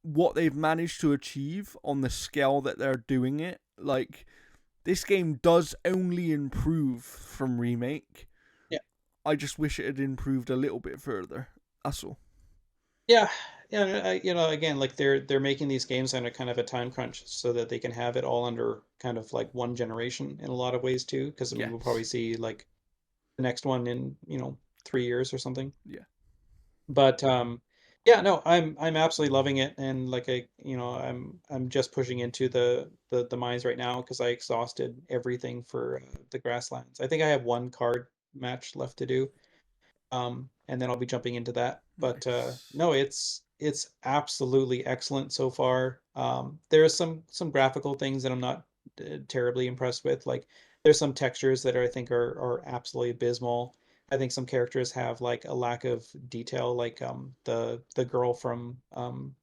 what they've managed to achieve on the scale that they're doing it, like this game does only improve from remake. Yeah, I just wish it had improved a little bit further. That's all. yeah, yeah. Again, like they're making these games under kind of a time crunch so that they can have it all under kind of like one generation in a lot of ways too. Because I mean, we'll probably Yes. see like the next one in 3 years or something. Yeah. But yeah, no, I'm absolutely loving it, and like I'm just pushing into the mines right now because I exhausted everything for the grasslands. I think I have one card match left to do, and then I'll be jumping into that. But Nice. no, it's absolutely excellent so far. There are some graphical things that I'm not terribly impressed with. Like there's some textures that I think are absolutely abysmal. I think some characters have like a lack of detail, like the girl from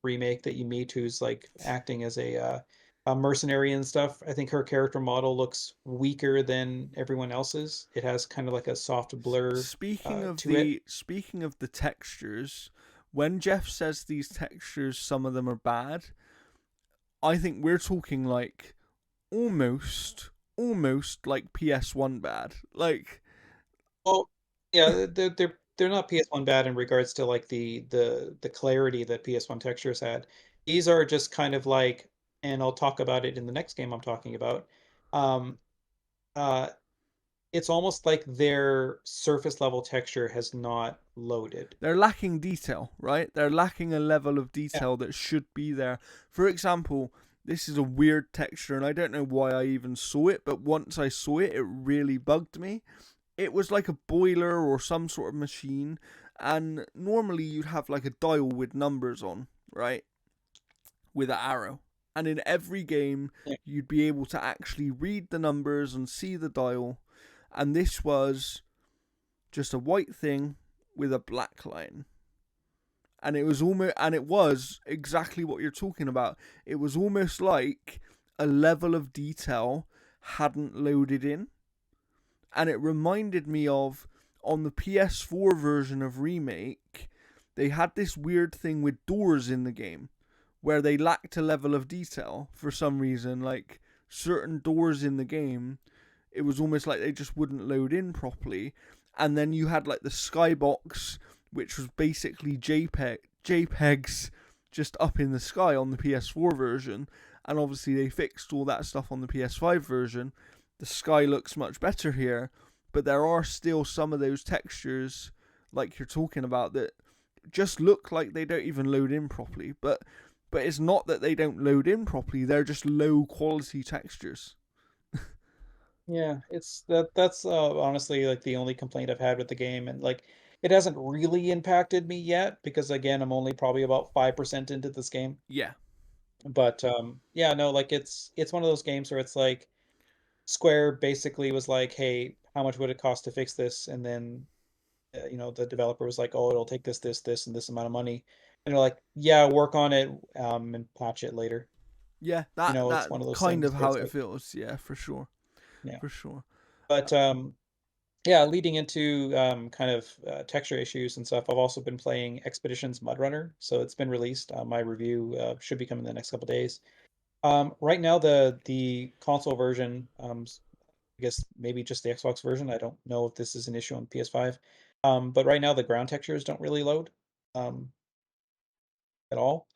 remake that you meet who's like acting as a mercenary and stuff. I think her character model looks weaker than everyone else's. It has kind of like a soft blur to it. Speaking of the textures, when Jeff says these textures, some of them are bad. I think we're talking like almost like PS1 bad. Like Well, yeah, they're not PS1 bad in regards to like the clarity that PS1 textures had. These are just kind of like, and I'll talk about it in the next game I'm talking about. Um, uh, it's almost like their surface level texture has not loaded. they're lacking detail, right? They're lacking a level of Yeah, detail that should be there. For example, this is a weird texture, and I don't know why I even saw it, but once I saw it, it really bugged me. It was like a boiler or some sort of machine, and normally you'd have like a dial with numbers on, right? With an arrow. And in every game, yeah, you'd be able to actually read the numbers and see the dial. And this was just a white thing with a black line. And it was exactly what you're talking about. It was almost like a level of detail hadn't loaded in. And it reminded me of on the PS4 version of Remake, they had this weird thing with doors in the game where they lacked a level of detail for some reason. Like certain doors in the game, it was almost like they just wouldn't load in properly. And then you had like the skybox, which was basically JPEGs just up in the sky on the PS4 version. And obviously they fixed all that stuff on the PS5 version. The sky looks much better here, but there are still some of those textures, like you're talking about, that just look like they don't even load in properly. But it's not that they don't load in properly; they're just low quality textures. yeah. It's that's honestly like the only complaint I've had with the game, and like It hasn't really impacted me yet because again, I'm only probably about 5% into this game. Yeah. But yeah, no, like it's one of those games where it's like Square basically was like, "Hey, how much would it cost to fix this?" And then the developer was like, "Oh, it'll take this, and this amount of money." And they're like, "Yeah, work on it and patch it later." Yeah, It's that one of those kind things of where how it's it like, feels. Yeah, for sure. yeah. For sure. But yeah, leading into kind of texture issues and stuff, I've also been playing Expeditions Mudrunner, so it's been released. My review should be coming in the next couple days. Right now, the console version, I guess maybe just the Xbox version. I don't know if this is an issue on PS5. But right now the ground textures don't really load um, at all.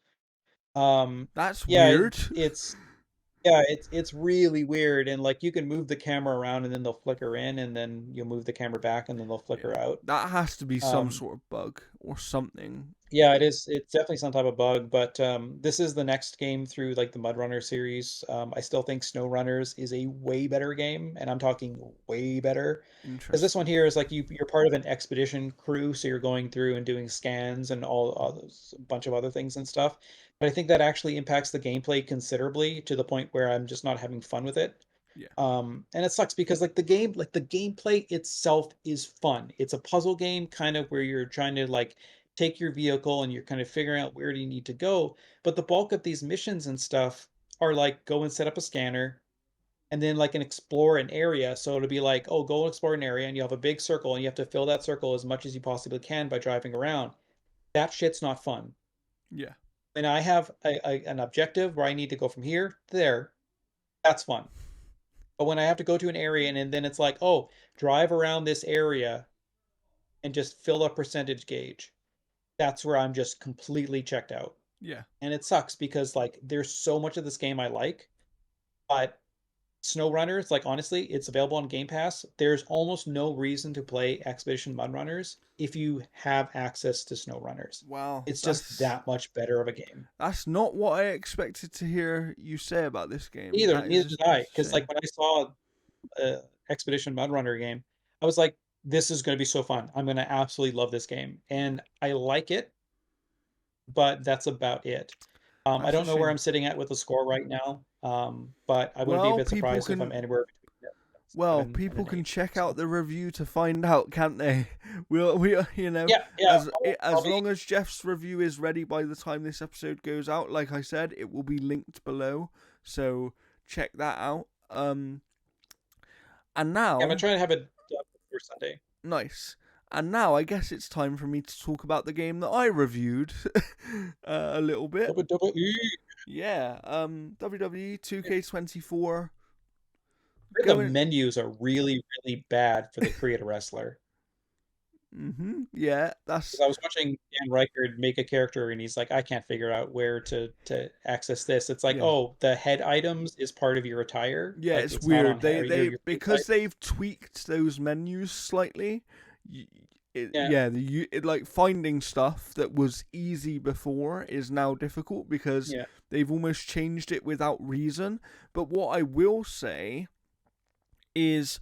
Um, That's yeah, weird. it's really weird, and like you can move the camera around and then they'll flicker in, and then you'll move the camera back and then they'll Yeah. flicker out. That has to be some Um, sort of bug or something. Yeah, it is. It's definitely some type of bug, but this is the next game through like the Mud Runner series. I still think Snow Runners is a way better game, and I'm talking way better. Because this one Interesting. here is like you're part of an expedition crew, so you're going through and doing scans and a bunch of other things and stuff. But I think that actually impacts the gameplay considerably to the point where I'm just not having fun with it. Yeah. And it sucks because like the gameplay itself is fun. It's a puzzle game kind of where you're trying to like take your vehicle and you're kind of figuring out where do you need to go. But the bulk of these missions and stuff are like go and set up a scanner and then like an explore an area. So it'll be like, oh, go and explore an area and you have a big circle and you have to fill that circle as much as you possibly can by driving around. That shit's not fun. Yeah. And I have an objective where I need to go from here to there. That's fun. But when I have to go to an area and then it's like, oh, drive around this area and just fill a percentage gauge, that's where I'm just completely checked out. Yeah. And it sucks because like there's so much of this game I like, but SnowRunners, like honestly, it's available on Game Pass. There's almost no reason to play Expedition Mudrunners if you have access to SnowRunners. Wow. It's just that much better of a game. That's not what I expected to hear you say about this game. Neither did I, That's a because like shame. when I saw Expedition Mudrunner game, I was like, this is going to be so fun. I'm going to absolutely love this game. And I like it, but that's about it. I That's a don't know where shame. I'm sitting at with the score right now, but I wouldn't be a Well, bit surprised if I'm anywhere between seven people and can eight. check out So the review to find out, can't they? yeah, yeah, as probably. long as Jeff's review is ready by the time this episode goes out, like I said, it will be linked below. So check that out. And Yeah, I'm gonna now, try to have it done for Sunday. nice. And now I guess it's time for me to talk about the game that I reviewed a little bit. WWE. Yeah, WWE 2K24 The going. menus are really, really bad for the Create a Wrestler. Yeah, Because I was watching Dan Reichard make a character and he's like, I can't figure out where to access this. It's like, yeah. oh, the head items is part of your attire. Yeah, Like it's it's not on weird. head or They your face because type. they've tweaked those menus slightly. y- Yeah, yeah, like finding stuff that was easy before is now difficult because yeah. they've almost changed it without reason. But what I will say is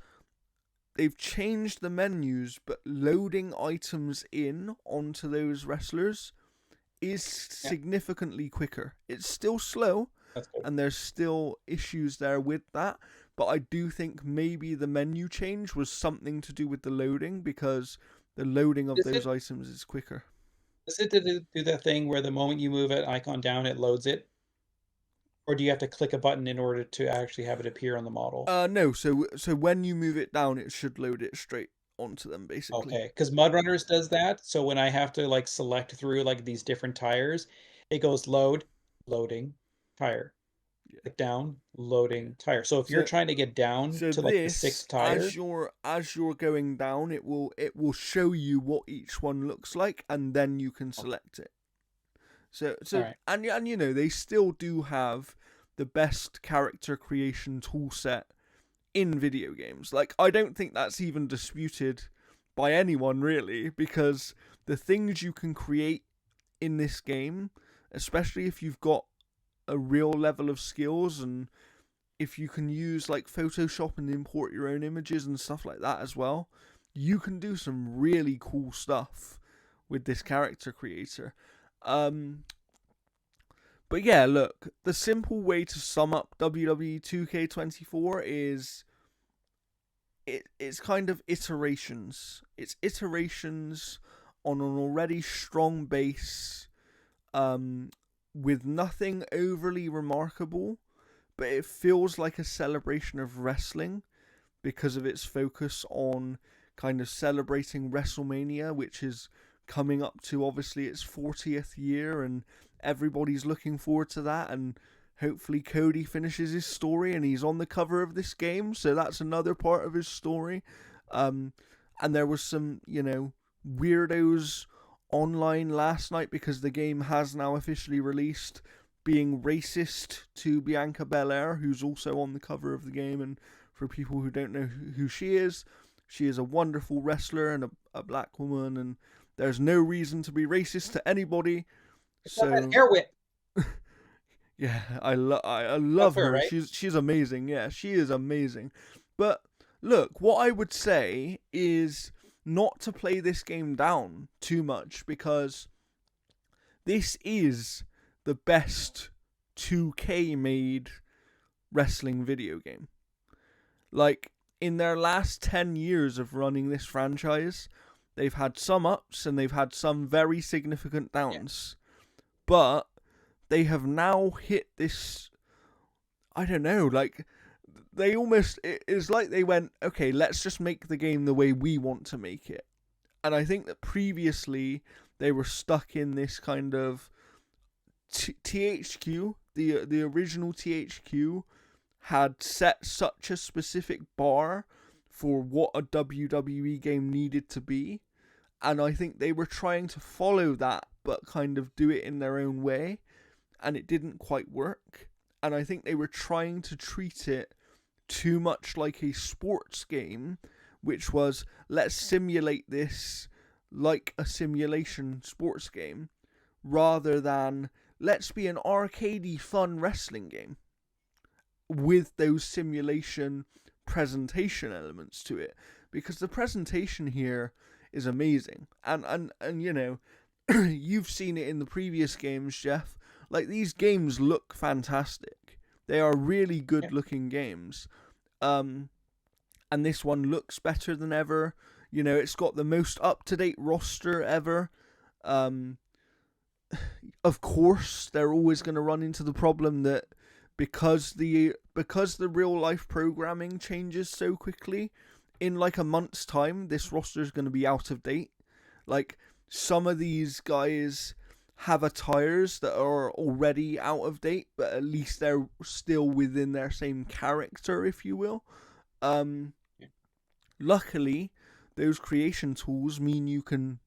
they've changed the menus, but loading items in onto those wrestlers is Yeah, significantly quicker. It's still slow, that's good. and there's still issues there with that. But I do think maybe the menu change was something to do with the loading because the loading of Is those it items is quicker. is it to do that thing where the moment you move it icon down, it loads it? Or do you have to click a button in order to actually have it appear on the model? No. So when you move it down, it should load it straight onto them, basically. Okay, because Mudrunners does that. So when I have to like select through like these different tires, it goes load, loading, tire, Yeah. click down, loading, tire. So if you're So trying to get down so to like the this sixth tire, as you're going down, it will show you what each one looks like, and then you can okay, select it. So all so right. and they still do have the best character creation tool set in video games. Like, I don't think that's even disputed by anyone really, because the things you can create in this game, especially if you've got a real level of skills, and if you can use like Photoshop and import your own images and stuff like that as well, you can do some really cool stuff with this character creator. But yeah, look, the simple way to sum up WWE 2K24 is it's kind of iterations. It's iterations on an already strong base, with nothing overly remarkable, but it feels like a celebration of wrestling because of its focus on kind of celebrating WrestleMania, which is coming up to obviously its 40th year, and everybody's looking forward to that. And hopefully Cody finishes his story and he's on the cover of this game, so that's another part of his story. And there was some, weirdos online last night, because the game has now officially released, being racist to Bianca Belair, who's also on the cover of the game. And for people who don't know who she is a wonderful wrestler and a black woman, and there's no reason to be racist to anybody. So that hair whip. Yeah, I love her. Right? She's amazing. Yeah, she is amazing. But look, what I would say is not to play this game down too much, because this is the best 2K made wrestling video game. Like, in their last 10 years of running this franchise, they've had some ups and they've had some very significant downs. Yeah. But they have now hit this, I don't know, like, it's like they went, okay, let's just make the game the way we want to make it. And I think that previously they were stuck in this kind of THQ, the original THQ, had set such a specific bar for what a WWE game needed to be. And I think they were trying to follow that, but kind of do it in their own way. And it didn't quite work. And I think they were trying to treat it too much like a sports game, which was, let's simulate this like a simulation sports game, rather than let's be an arcadey fun wrestling game with those simulation presentation elements to it. Because the presentation here is amazing. And you've seen it in the previous games, Jeff. Like, these games look fantastic. They are really good looking games. And this one looks better than ever. It's got the most up-to-date roster ever. Of course, they're always going to run into the problem that because the real life programming changes so quickly, in like a month's time, this roster is going to be out of date. Like, some of these guys have attires that are already out of date, but at least they're still within their same character, if you will. Luckily, those creation tools mean you can,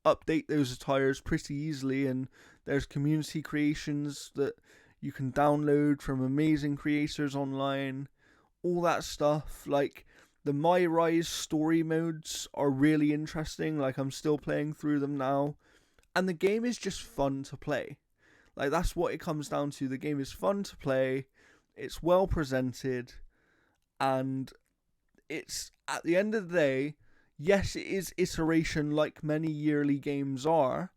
update those attires pretty easily, and there's community creations that you can download from amazing creators online, all that stuff. Like, the My Rise story modes are really interesting. Like, I'm still playing through them now. And the game is just fun to play. Like, that's what it comes down to. The game is fun to play. It's well presented. And it's, at the end of the day, yes, it is iteration like many yearly games are.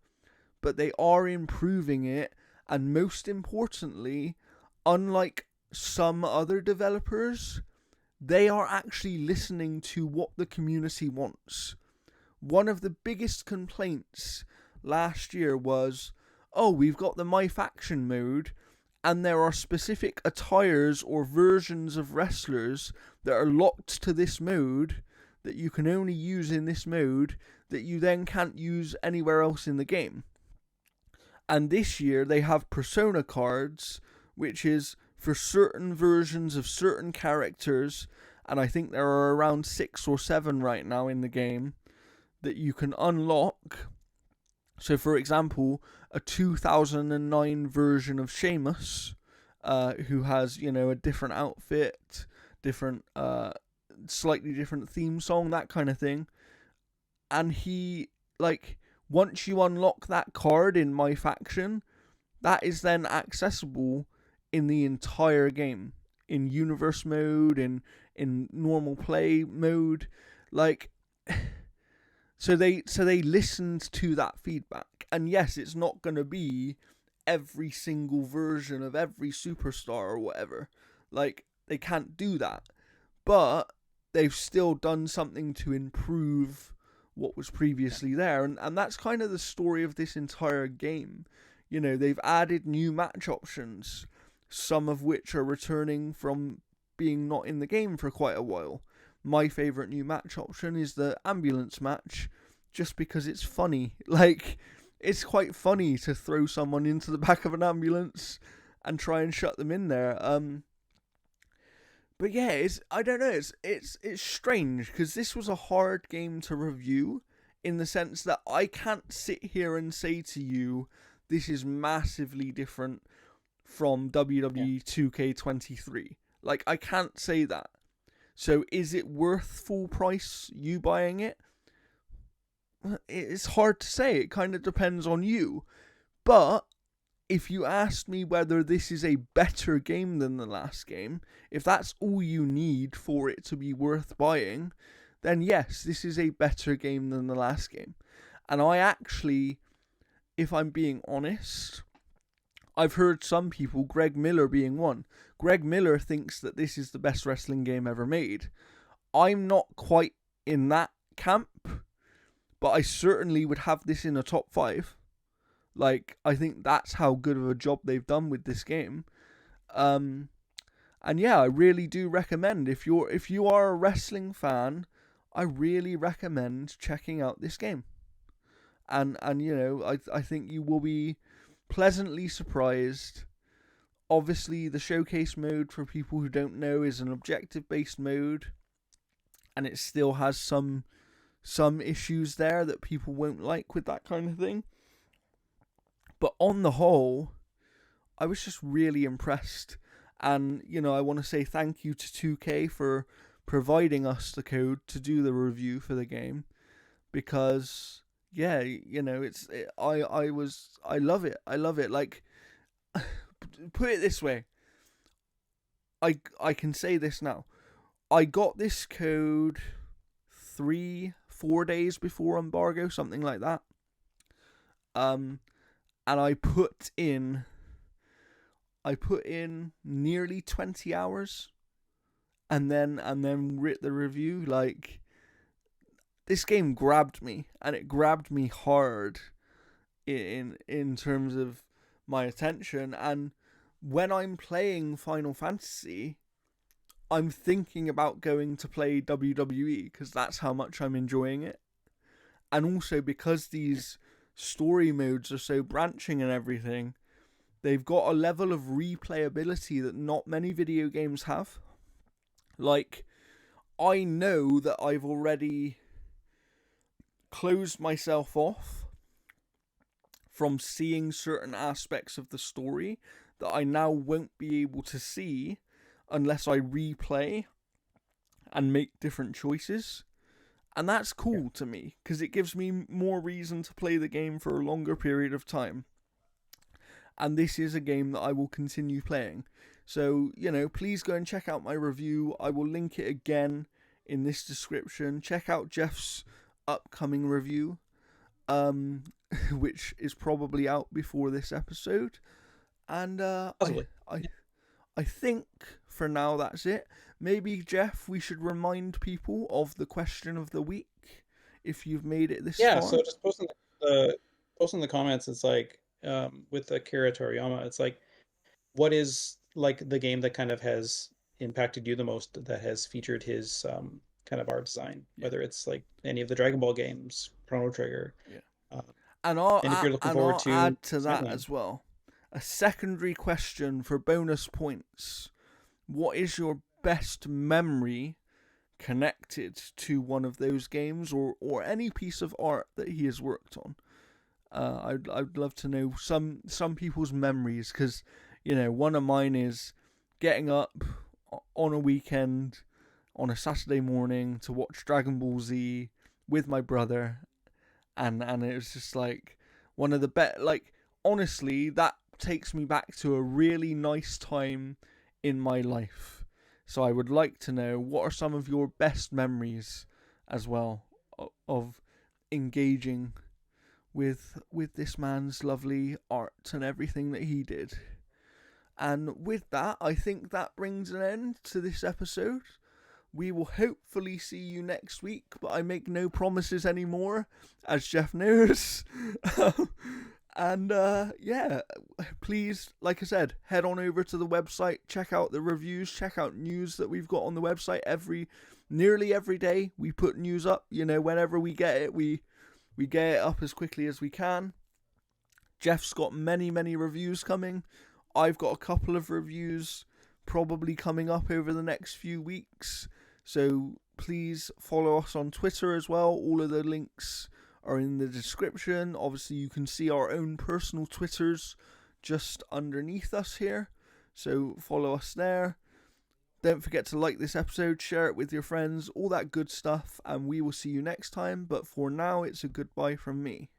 But they are improving it. And most importantly, unlike some other developers, they are actually listening to what the community wants. One of the biggest complaints last year was, we've got the My Faction mode, and there are specific attires or versions of wrestlers that are locked to this mode that you can only use in this mode that you then can't use anywhere else in the game. And this year they have persona cards, which is for certain versions of certain characters, and I think there are around 6 or 7 right now in the game that you can unlock. So, for example, a 2009 version of Sheamus, who has, a different outfit, different, slightly different theme song, that kind of thing. And he, once you unlock that card in My Faction, that is then accessible in the entire game, in universe mode, in normal play mode. Like, so they listened to that feedback, and yes, it's not going to be every single version of every superstar or whatever. Like, they can't do that, but they've still done something to improve what was previously there, and that's kind of the story of this entire game. You know, they've added new match options, some of which are returning from being not in the game for quite a while. My favourite new match option is the ambulance match, just because it's funny. Like, it's quite funny to throw someone into the back of an ambulance and try and shut them in there. But yeah, I don't know. It's strange because this was a hard game to review, in the sense that I can't sit here and say to you this is massively different from WWE 2K23. Like, I can't say that. So is it worth full price you buying it? It's hard to say. It kind of depends on you. But if you asked me whether this is a better game than the last game, if that's all you need for it to be worth buying, then yes, this is a better game than the last game. And I actually, if I'm being honest, I've heard some people, Greg Miller being one, Greg Miller thinks that this is the best wrestling game ever made. I'm not quite in that camp, but I certainly would have this in a top 5. Like, I think that's how good of a job they've done with this game. And yeah, I really do recommend, if you are a wrestling fan, I really recommend checking out this game. And you know, I think you will be pleasantly surprised. Obviously, the showcase mode, for people who don't know, is an objective-based mode, and it still has some issues there that people won't like with that kind of thing. But on the whole, I was just really impressed. And, you know, I want to say thank you to 2K for providing us the code to do the review for the game. Because, yeah, you know, I love it. I love it. Like, put it this way. I can say this now. I got this code 3-4 days before embargo, something like that. And I put in nearly 20 hours, and then writ the review. Like, this game grabbed me, and it grabbed me hard in terms of my attention. And when I'm playing Final Fantasy, I'm thinking about going to play WWE, because that's how much I'm enjoying it. And also because these story modes are so branching and everything, they've got a level of replayability that not many video games have. Like, I know that I've already closed myself off from seeing certain aspects of the story that I now won't be able to see unless I replay and make different choices. And that's cool to me, because it gives me more reason to play the game for a longer period of time. And this is a game that I will continue playing. So, you know, please go and check out my review. I will link it again in this description. Check out Jeff's upcoming review, which is probably out before this episode. And I think for now that's it. Maybe, Jeff, we should remind people of the question of the week, if you've made it this far. Yeah, so just post in the comments. It's like, with Akira Toriyama, it's like, what is like the game that kind of has impacted you the most, that has featured his kind of art design, whether it's like any of the Dragon Ball games, Chrono Trigger. And if you're looking forward to add to that as well, a secondary question for bonus points. What is your best memory connected to one of those games, or any piece of art that he has worked on? I'd love to know some people's memories, because, you know, one of mine is getting up on a weekend on a Saturday morning to watch Dragon Ball Z with my brother, and it was just like one of the best. Like, honestly, that takes me back to a really nice time in my life. So I would like to know, what are some of your best memories as well of engaging with this man's lovely art and everything that he did. And with that, I think that brings an end to this episode. We will hopefully see you next week, but I make no promises anymore, as Jeff knows. And yeah, please, like I said, head on over to the website, check out the reviews, check out news that we've got on the website. Nearly every day we put news up. Whenever we get it, we get it up as quickly as we can. Jeff's got many reviews coming. I've got a couple of reviews probably coming up over the next few weeks. So please follow us on Twitter as well. All of the links are in the description. Obviously, you can see our own personal Twitters just underneath us here. So follow us there. Don't forget to like this episode, share it with your friends, all that good stuff. And we will see you next time. But for now, it's a goodbye from me.